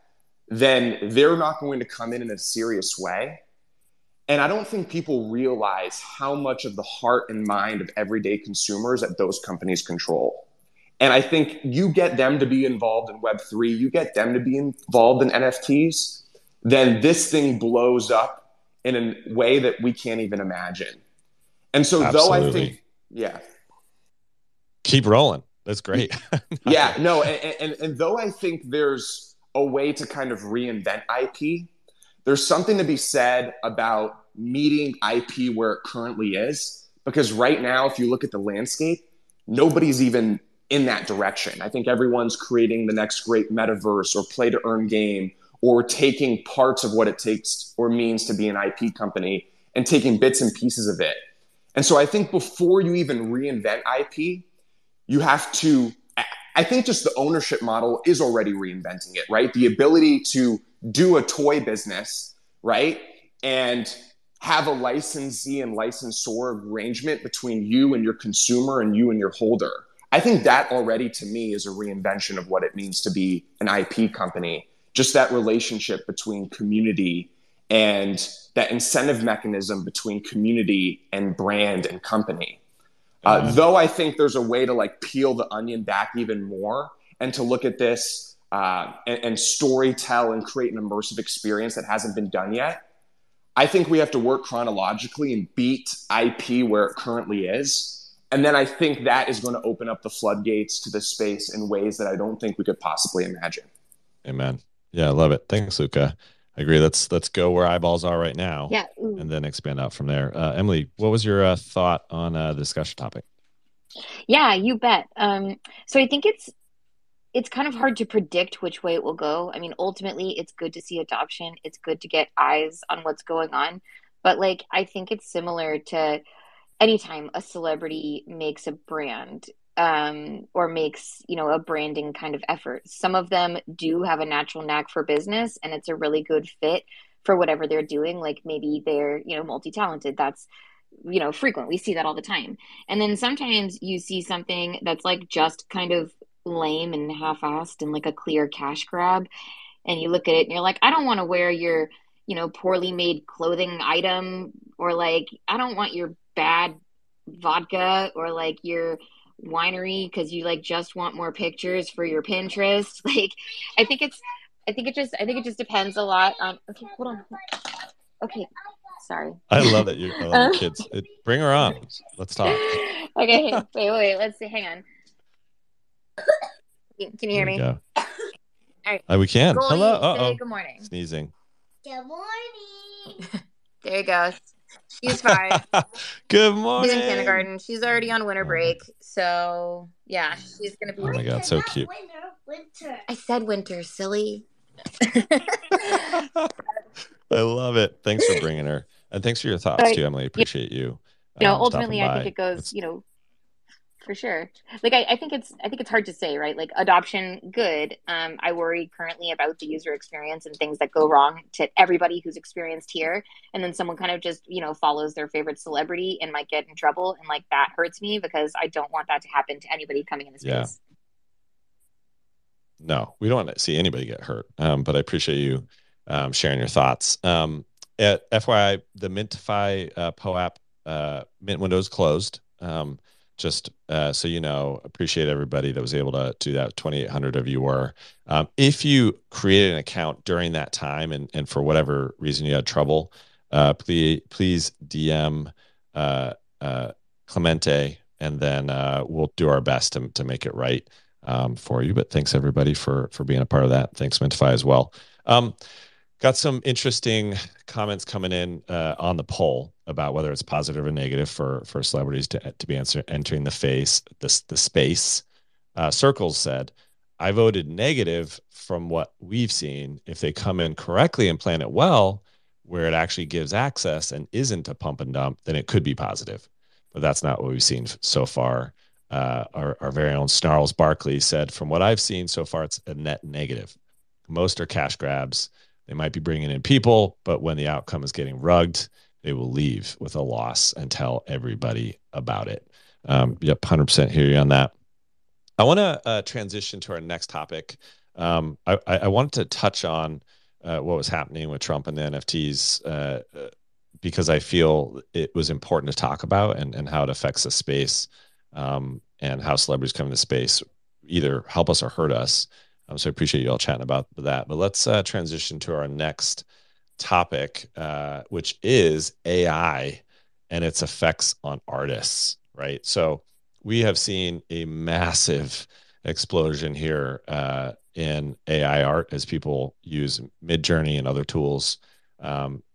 then they're not going to come in a serious way. And I don't think people realize how much of the heart and mind of everyday consumers that those companies control. And I think you get them to be involved in Web3, you get them to be involved in NFTs, then this thing blows up in a way that we can't even imagine. And so Absolutely. Though I think, yeah. Keep rolling. That's great. Yeah, no. And though I think there's a way to kind of reinvent IP, there's something to be said about meeting IP where it currently is. Because right now, if you look at the landscape, nobody's even in that direction. I think everyone's creating the next great metaverse or play to earn game, or taking parts of what it takes or means to be an IP company and taking bits and pieces of it. And so I think before you even reinvent IP, you have to, I think just the ownership model is already reinventing it, right? The ability to do a toy business, right? And have a licensee and licensor arrangement between you and your consumer and you and your holder. I think that already to me is a reinvention of what it means to be an IP company. Just that relationship between community and that incentive mechanism between community and brand and company. Though I think there's a way to like peel the onion back even more and to look at this and story tell and create an immersive experience that hasn't been done yet. I think we have to work chronologically and beat IP where it currently is. And then I think that is going to open up the floodgates to this space in ways that I don't think we could possibly imagine. Amen. Yeah, I love it. Thanks, Luca. I agree. Let's go where eyeballs are right now. Yeah. And then expand out from there. Emily, what was your thought on the discussion topic? Yeah, you bet. So I think it's kind of hard to predict which way it will go. I mean, ultimately, it's good to see adoption. It's good to get eyes on what's going on. But like, I think it's similar to anytime a celebrity makes a brand or makes, a branding kind of effort. Some of them do have a natural knack for business and it's a really good fit for whatever they're doing. Like maybe they're, multi-talented. That's, frequent. We see that all the time. And then sometimes you see something that's like just kind of lame and half-assed and like a clear cash grab. And you look at it and you're like, I don't want to wear your, poorly made clothing item, or like, I don't want your bad vodka or like your winery because you like just want more pictures for your Pinterest. Like, I think it just depends a lot on. Okay, hold on. Okay, sorry. I love that I love your kids. Bring her on. Let's talk. Okay, wait. Let's see. Hang on. Can you hear me? Go. All right. We can. Goldie, hello. Uh-oh. Good morning. Sneezing. Good morning. There you go. She's fine. Good morning. She's in kindergarten. She's already on winter break. So, yeah, she's going to be. Oh, my God. So cute. Winter. I said winter, silly. I love it. Thanks for bringing her. And thanks for your thoughts, too, Emily. Appreciate you. Ultimately, I think it goes, for sure. Like, I think it's hard to say, right? Like adoption, good. I worry currently about the user experience and things that go wrong to everybody who's experienced here. And then someone kind of just, follows their favorite celebrity and might get in trouble. And like, that hurts me because I don't want that to happen to anybody coming in the space. Yeah. No, we don't want to see anybody get hurt. But I appreciate you sharing your thoughts. At FYI, the Mintify POAP Mint window is closed. Just so you know, appreciate everybody that was able to do that. 2,800 of you were. If you created an account during that time and for whatever reason you had trouble, please DM Clemente, and then we'll do our best to make it right for you. But thanks everybody for being a part of that. Thanks Mintify as well. Got some interesting comments coming in on the poll about whether it's positive or negative for celebrities to be entering the space. Circles said, I voted negative from what we've seen. If they come in correctly and plan it well, where it actually gives access and isn't a pump and dump, then it could be positive. but that's not what we've seen so far. Our very own Snarls Barkley said, from what I've seen so far, it's a net negative. Most are cash grabs. They might be bringing in people, but when the outcome is getting rugged, they will leave with a loss and tell everybody about it. Yep, 100% hear you on that. I want to transition to our next topic. I wanted to touch on what was happening with Trump and the NFTs because I feel it was important to talk about and how it affects the space and how celebrities come into space either help us or hurt us. So I appreciate you all chatting about that. But let's transition to our next topic, which is AI and its effects on artists, right? So we have seen a massive explosion here in AI art as people use Midjourney and other tools.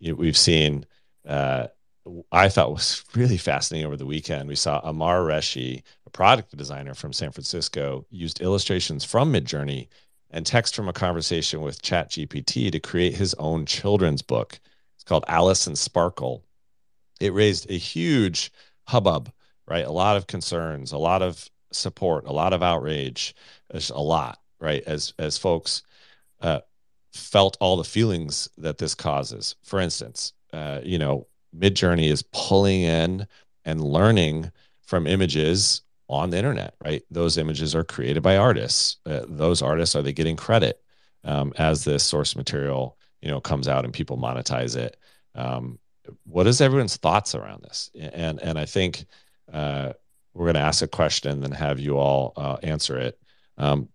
We've seen, I thought was really fascinating over the weekend. We saw Amar Reshi, a product designer from San Francisco, used illustrations from Midjourney and text from a conversation with ChatGPT to create his own children's book. It's called Alice and Sparkle. It raised a huge hubbub, right? A lot of concerns, a lot of support, a lot of outrage, a lot, right? As folks felt all the feelings that this causes. For instance, Midjourney is pulling in and learning from images on the internet, right? Those images are created by artists. Those artists, are they getting credit as this source material, comes out and people monetize it? What is everyone's thoughts around this? And I think we're going to ask a question and then have you all answer it. But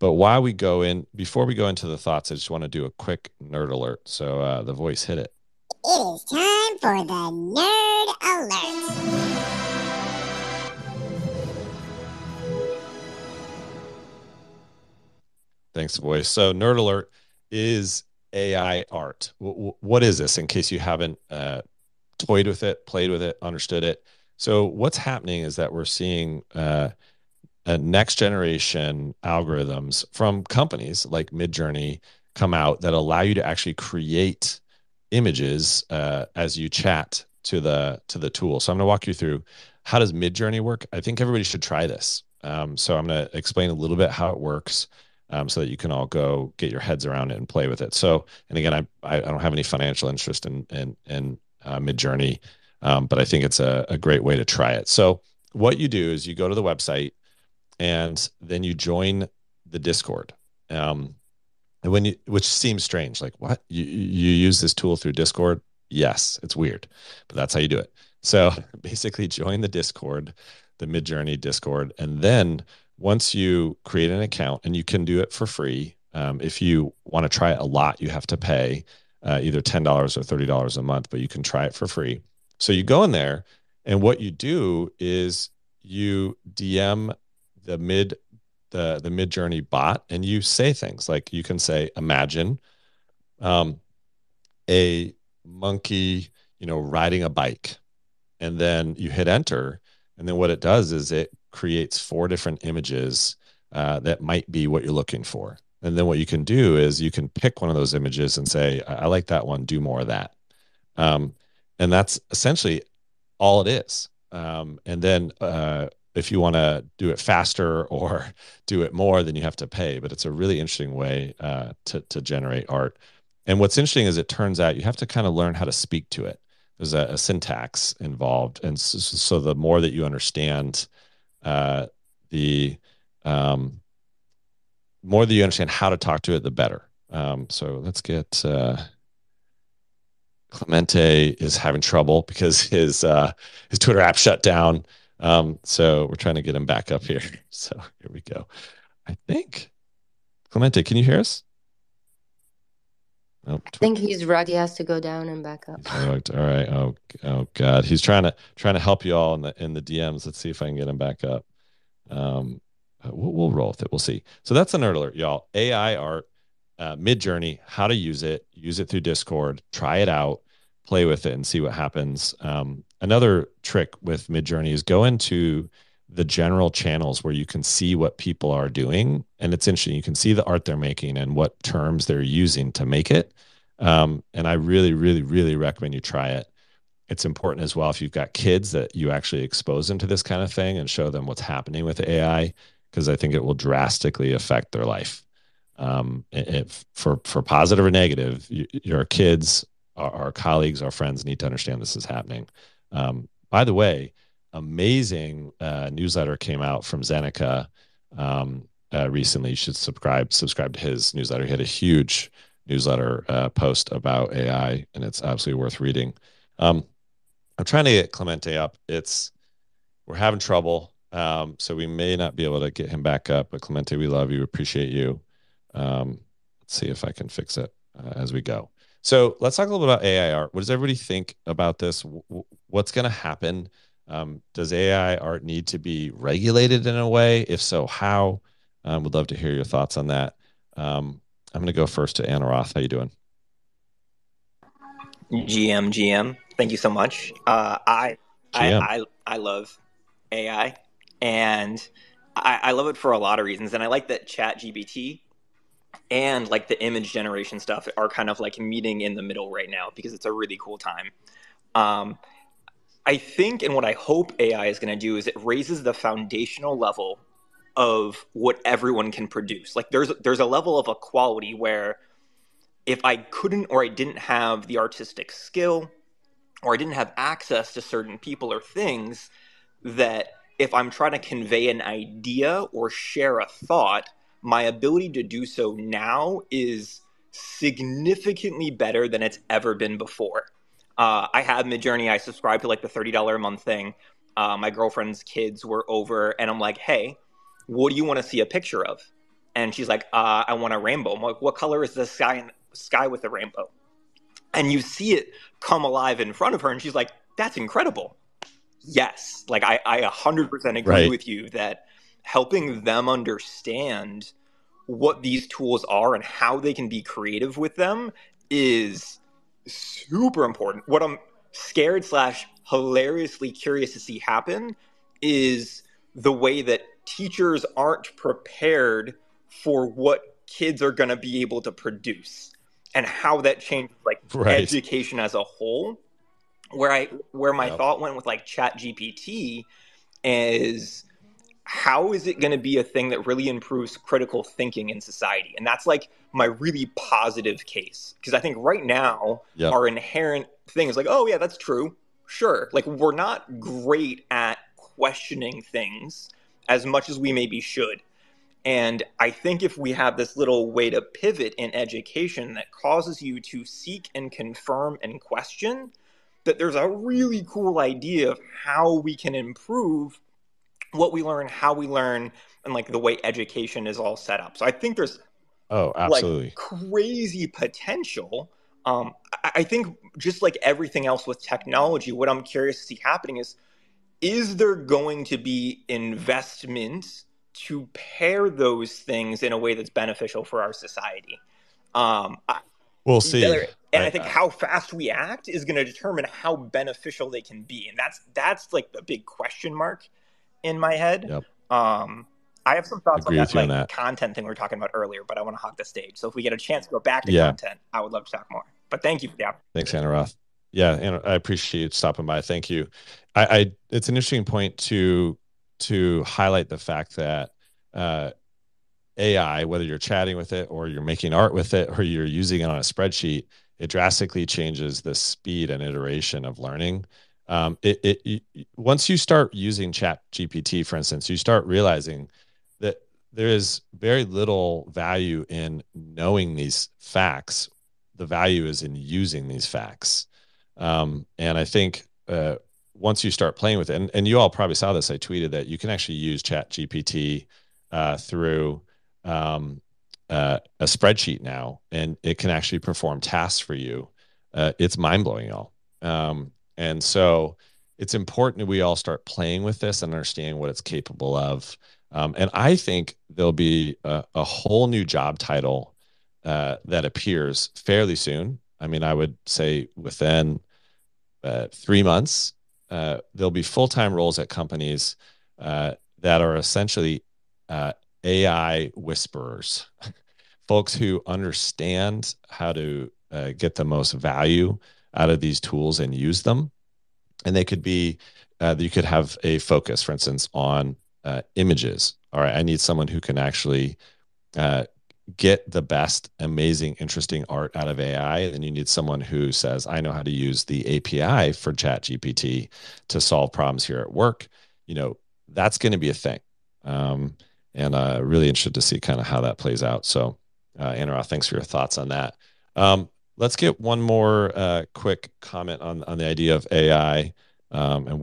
before we go into the thoughts, I just want to do a quick nerd alert. So the voice, hit it. It is time for the Nerd Alert. Thanks, voice. So Nerd Alert is AI art. What is this, in case you haven't toyed with it, played with it, understood it? So what's happening is that we're seeing a next generation algorithms from companies like Midjourney come out that allow you to actually create images as you chat to the tool. So I'm going to walk you through, how does Midjourney work? I think everybody should try this. So I'm going to explain a little bit how it works so that you can all go get your heads around it and play with it. So, and again, I don't have any financial interest in Midjourney, but I think it's a great way to try it. So what you do is you go to the website and then you join the Discord. Which seems strange, like, what? You use this tool through Discord? Yes, it's weird, but that's how you do it. So basically join the Discord, the Midjourney Discord, and then once you create an account, and you can do it for free. If you want to try it a lot, you have to pay either $10 or $30 a month, but you can try it for free. So you go in there, and what you do is you DM the Midjourney bot, and you say things like, you can say, imagine a monkey, riding a bike, and then you hit enter, and then what it does is it creates 4 different images that might be what you're looking for. And then what you can do is you can pick one of those images and say, I like that one, do more of that. And that's essentially all it is. And then if you want to do it faster or do it more, then you have to pay. But it's a really interesting way to generate art. And what's interesting is, it turns out you have to kind of learn how to speak to it. There's a syntax involved. And so the more that you understand more that you understand how to talk to it, the better. So let's get Clemente is having trouble because his Twitter app shut down. So we're trying to get him back up here. So here we go. I think, Clemente, can you hear us? Nope. I think he's right. He has to go down and back up. All right. Oh God. He's trying to help you all in the DMs. Let's see if I can get him back up. We'll roll with it. We'll see. So that's a nerd alert, y'all. AI art, Midjourney, how to use it through Discord, try it out, play with it, and see what happens. Another trick with Midjourney is go into the general channels where you can see what people are doing. And it's interesting. You can see the art they're making and what terms they're using to make it. And I really, really, really recommend you try it. It's important as well if you've got kids that you actually expose them to this kind of thing and show them what's happening with AI, because I think it will drastically affect their life. If for positive or negative, your kids, our colleagues, our friends need to understand this is happening. By the way, amazing newsletter came out from Zeneca recently. You should subscribe to his newsletter. He had a huge newsletter post about AI, and it's absolutely worth reading. I'm trying to get Clemente up. We're having trouble, so we may not be able to get him back up. But Clemente, we love you, appreciate you. Let's see if I can fix it as we go. So let's talk a little bit about AI art. What does everybody think about this? What's going to happen? Does AI art need to be regulated in a way? If so, how? Would love to hear your thoughts on that. I'm going to go first to Anna Roth. How you doing? GM. Thank you so much. I love AI, and I love it for a lot of reasons. And I like that ChatGPT and like the image generation stuff are kind of like meeting in the middle right now, because it's a really cool time. I think, and what I hope AI is going to do is it raises the foundational level of what everyone can produce. Like there's a level of equality where if I couldn't, or I didn't have the artistic skill, or I didn't have access to certain people or things, that if I'm trying to convey an idea or share a thought, my ability to do so now is significantly better than it's ever been before. I have Midjourney. I subscribe to like the $30 a month thing. My girlfriend's kids were over, and I'm like, hey, what do you want to see a picture of? And she's like, I want a rainbow. I'm like, what color is the sky with the rainbow? And you see it come alive in front of her, and she's like, that's incredible. Yes. Like I 100% agree with you that helping them understand what these tools are and how they can be creative with them is super important. What I'm scared / hilariously curious to see happen is the way that teachers aren't prepared for what kids are going to be able to produce, and how that changes like education as a whole. Where my thought went with like ChatGPT is, how is it going to be a thing that really improves critical thinking in society? And that's like my really positive case, because I think right now our inherent thing is like, oh yeah, that's true, sure. Like we're not great at questioning things as much as we maybe should. And I think if we have this little way to pivot in education that causes you to seek and confirm and question, that there's a really cool idea of how we can improve what we learn, how we learn, and like the way education is all set up. So I think there's absolutely like crazy potential. I think just like everything else with technology, what I'm curious to see happening is there going to be investment to pair those things in a way that's beneficial for our society? We'll see. And I think how fast we act is going to determine how beneficial they can be. And that's like the big question mark in my head. I have some thoughts on that content thing we were talking about earlier, but I want to hog the stage. So if we get a chance to go back to content, I would love to talk more. But thank you for the opportunity. Thanks, Anna Roth. Yeah, and I appreciate you stopping by. Thank you. It's an interesting point to highlight the fact that AI, whether you're chatting with it or you're making art with it or you're using it on a spreadsheet, it drastically changes the speed and iteration of learning. Once you start using ChatGPT, for instance, you start realizing that there is very little value in knowing these facts. The value is in using these facts. And I think once you start playing with it, and you all probably saw this, I tweeted that you can actually use ChatGPT through a spreadsheet now, and it can actually perform tasks for you. It's mind-blowing, y'all. And so it's important that we all start playing with this and understanding what it's capable of. And I think there'll be a whole new job title that appears fairly soon. I mean, I would say within 3 months, there'll be full-time roles at companies that are essentially AI whisperers, folks who understand how to get the most value out of these tools and use them. And they could be, you could have a focus, for instance, on images. All right, I need someone who can actually get the best, amazing, interesting art out of AI. And you need someone who says, I know how to use the API for ChatGPT to solve problems here at work. That's going to be a thing. And really interested to see kind of how that plays out. So, Anurag, thanks for your thoughts on that. Let's get one more quick comment on the idea of AI and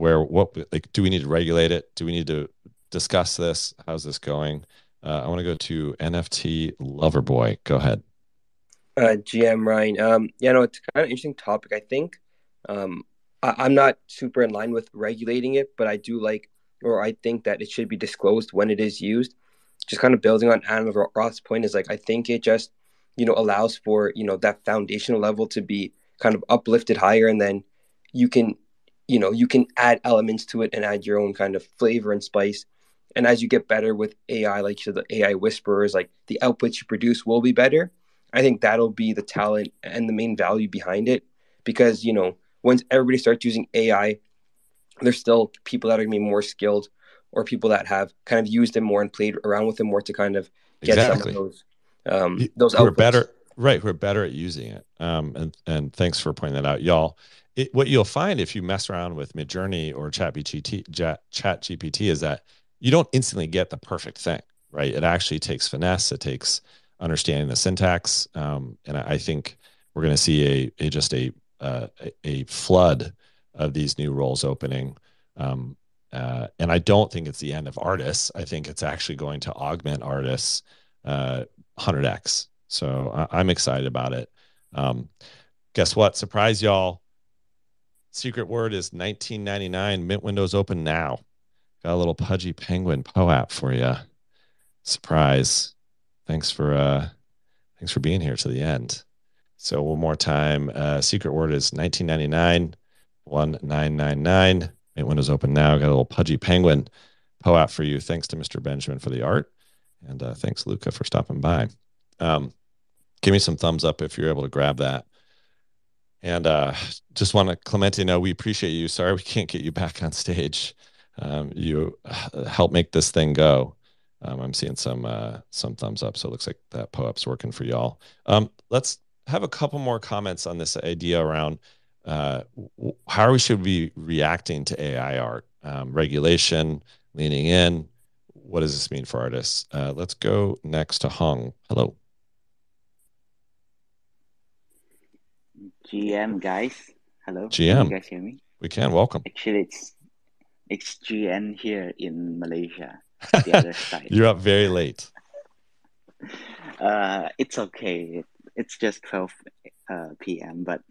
do we need to regulate it? Do we need to discuss this? How's this going? I want to go to NFT Loverboy. Go ahead. GM Ryan. It's kind of an interesting topic. I think I'm not super in line with regulating it, but I think that it should be disclosed when it is used. Just kind of building on Adam Roth's point is I think it just, allows for, that foundational level to be kind of uplifted higher. And then you can add elements to it and add your own kind of flavor and spice. And as you get better with AI, like the AI whisperers, like the outputs you produce will be better. I think that'll be the talent and the main value behind it. Because, once everybody starts using AI, there's still people that are going to be more skilled or people that have kind of used them more and played around with them more to kind of get some of those outputs. Who are better, right? Who are better at using it. And thanks for pointing that out, y'all. What you'll find if you mess around with Midjourney or ChatGPT is that you don't instantly get the perfect thing, right? It actually takes finesse. It takes understanding the syntax. And I think we're going to see a flood of these new roles opening. And I don't think it's the end of artists. I think it's actually going to augment artists 100x. So I'm excited about it. Guess what? Surprise, y'all. Secret word is $19.99. Mint windows open now. Got a little Pudgy Penguin POAP for you. Surprise. Thanks for being here to the end. So one more time, secret word is $19.99, $19.99. Mint windows open now. Got a little Pudgy Penguin POAP for you. Thanks to Mr. Benjamin for the art. And thanks, Luca, for stopping by. Give me some thumbs up if you're able to grab that. And just want to, Clemente, know we appreciate you. Sorry we can't get you back on stage. You help make this thing go. I'm seeing some thumbs up, so it looks like that POAP's working for y'all. Let's have a couple more comments on this idea around how we should be reacting to AI art, regulation, leaning in. What does this mean for artists? Let's go next to Hong. Hello. GM guys. Hello. GM. Can you guys hear me? We can. Welcome. Actually, it's GN here in Malaysia, the other side. You're up very late. It's okay. It's just 12 p.m. But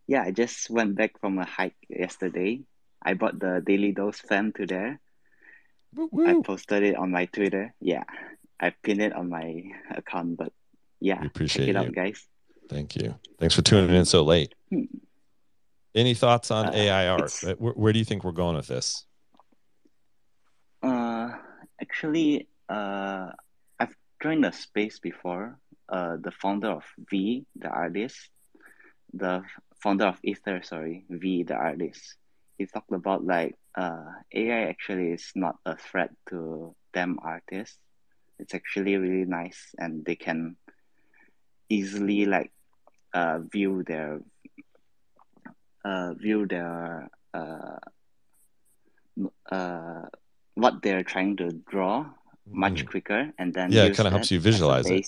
yeah, I just went back from a hike yesterday. I brought the Daily Dose fan to there. Woo-woo. I posted it on my Twitter. Yeah, I pinned it on my account. But yeah, we appreciate check it you. out, guys. Thank you. Thanks for tuning in so late. Any thoughts on AI art? Where do you think we're going with this? Actually, I've joined the space before. The founder of V, the artist, the founder of Ether, V, the artist. He talked about AI actually is not a threat to them artists. It's actually really nice, and they can easily view their what they're trying to draw much quicker, and then it kind of helps you visualize it.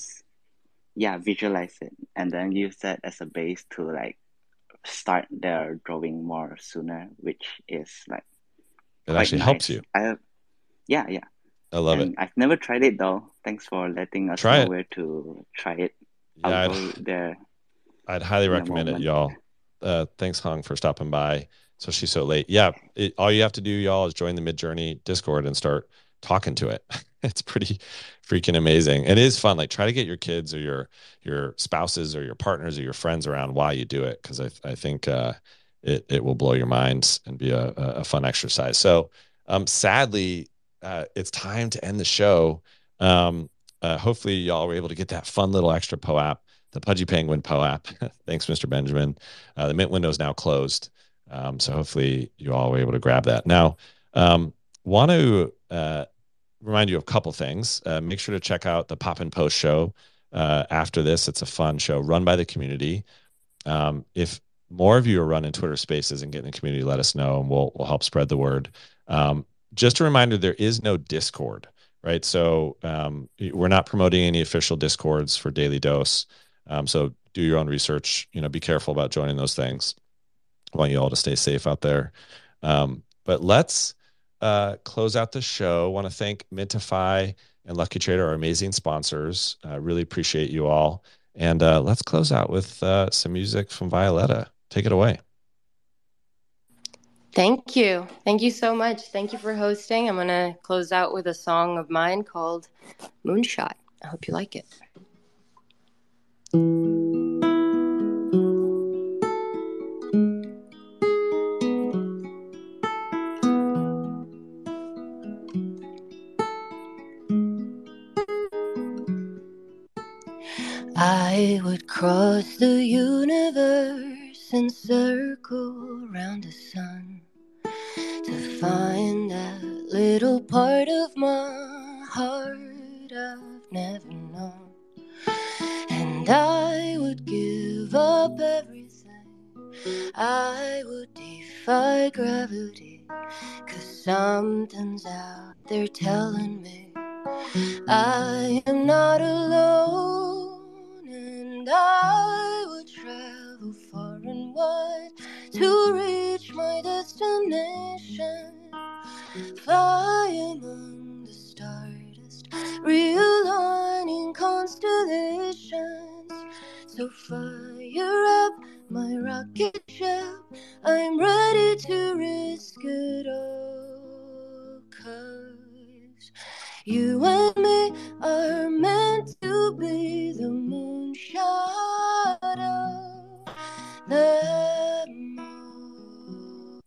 Yeah, visualize it, and then use that as a base to start their drawing more sooner, which is it actually nice. Helps you. Yeah. I love it. I've never tried it though. Thanks for letting us know where to try it. Yeah, I'll go there. I'd highly recommend it, y'all. Thanks, Hong, for stopping by. So she's so late. Yeah, all you have to do, y'all, is join the Midjourney Discord and start talking to it. It's pretty freaking amazing. It is fun. Try to get your kids or your spouses or your partners or your friends around while you do it, because I think it will blow your minds and be a fun exercise. So sadly, it's time to end the show. Hopefully, y'all were able to get that fun little extra POAP. The Pudgy Penguin POAP. Thanks, Mr. Benjamin. The Mint window is now closed. So hopefully you all were able to grab that. Now, want to remind you of a couple things. Make sure to check out the Pop and Post show after this. It's a fun show run by the community. If more of you are running Twitter Spaces and getting the community, let us know, and we'll help spread the word. Just a reminder, there is no Discord, right? So we're not promoting any official Discords for Daily Dose. So do your own research. Be careful about joining those things. I want you all to stay safe out there. But let's close out the show. I want to thank Mintify and Lucky Trader, our amazing sponsors. Really appreciate you all. And let's close out with some music from Violetta. Take it away. Thank you. Thank you so much. Thank you for hosting. I'm going to close out with a song of mine called Moonshot. I hope you like it. I would cross the universe and circle around the sun to find that little part of my heart I've never known. And I would give up everything. I would defy gravity, 'cause something's out there telling me I am not alone. And I would travel far and wide to reach my destination, fly among the stardust, realigning constellations. So fire up my rocket ship, I'm ready to risk it all, 'cause you and me are meant to be the moonshot of the moon.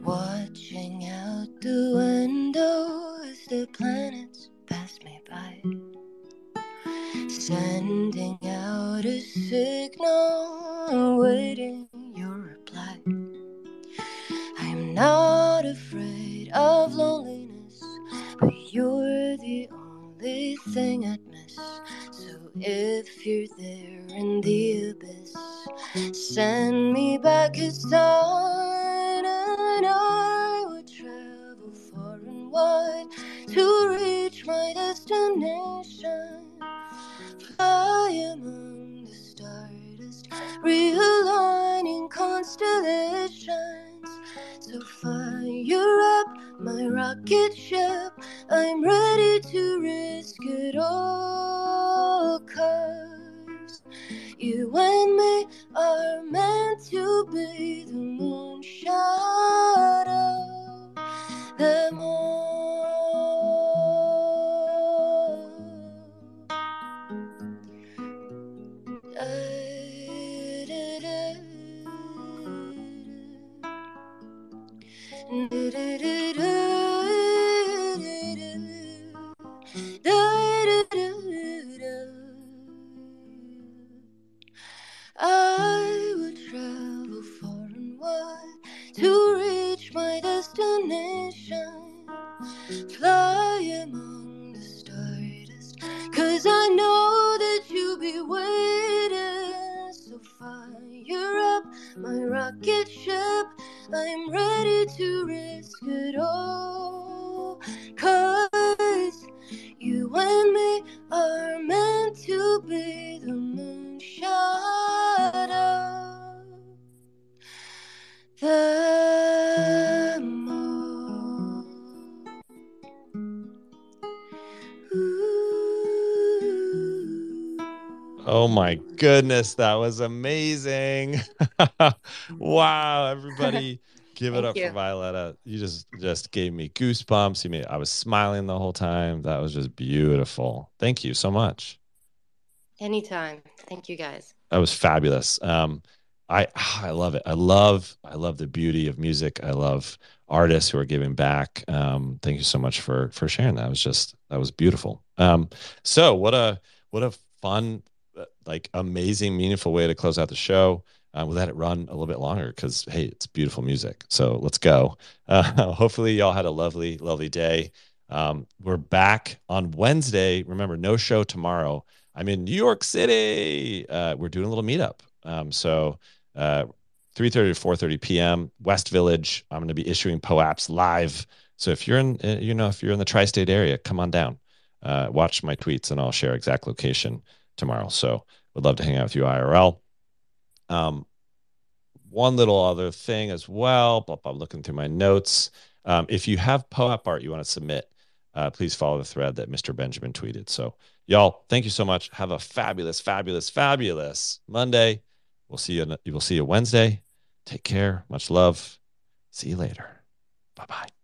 Watching out the window as the planets pass me by, sending out a signal, waiting your reply. I'm not afraid of loneliness, but you're the only thing I'd miss. So if you're there in the abyss, send me back a sign, and I would travel far and wide to reach my destination, fly among the stardust, realigning constellations. So fire up my rocket ship, I'm ready to risk it all, 'cause you and me are meant to be the moonshot of the moon. I would travel far and wide to reach my destination, fly among the stardust, 'cause I know that you'll be waiting. So fire up my rocket ship, I'm ready to risk it all, 'cause you and me are meant to be the moonshot of the moon. Oh my goodness, that was amazing. Wow, everybody give it Thank up you. for Violetta. You just gave me goosebumps. I was smiling the whole time. That was just beautiful. Thank you so much. Anytime. Thank you, guys. That was fabulous. I love it. I love the beauty of music. I love artists who are giving back. Thank you so much for sharing that. That was beautiful. So what a fun like amazing, meaningful way to close out the show. We'll let it run a little bit longer because, hey, it's beautiful music. So let's go. Hopefully y'all had a lovely, lovely day. We're back on Wednesday. Remember, no show tomorrow. I'm in New York City. We're doing a little meetup. So 3:30 to 4:30 p.m. West Village. I'm going to be issuing POAPs live. So if you're in, if you're in the tri-state area, come on down. Watch my tweets and I'll share exact location tomorrow. So would love to hang out with you IRL. One little other thing as well. I'm looking through my notes. If you have POAP art you want to submit, please follow the thread that Mr. Benjamin tweeted. So y'all, thank you so much. Have a fabulous, fabulous, fabulous Monday. We'll see you Wednesday. Take care. Much love. See you later. Bye-bye.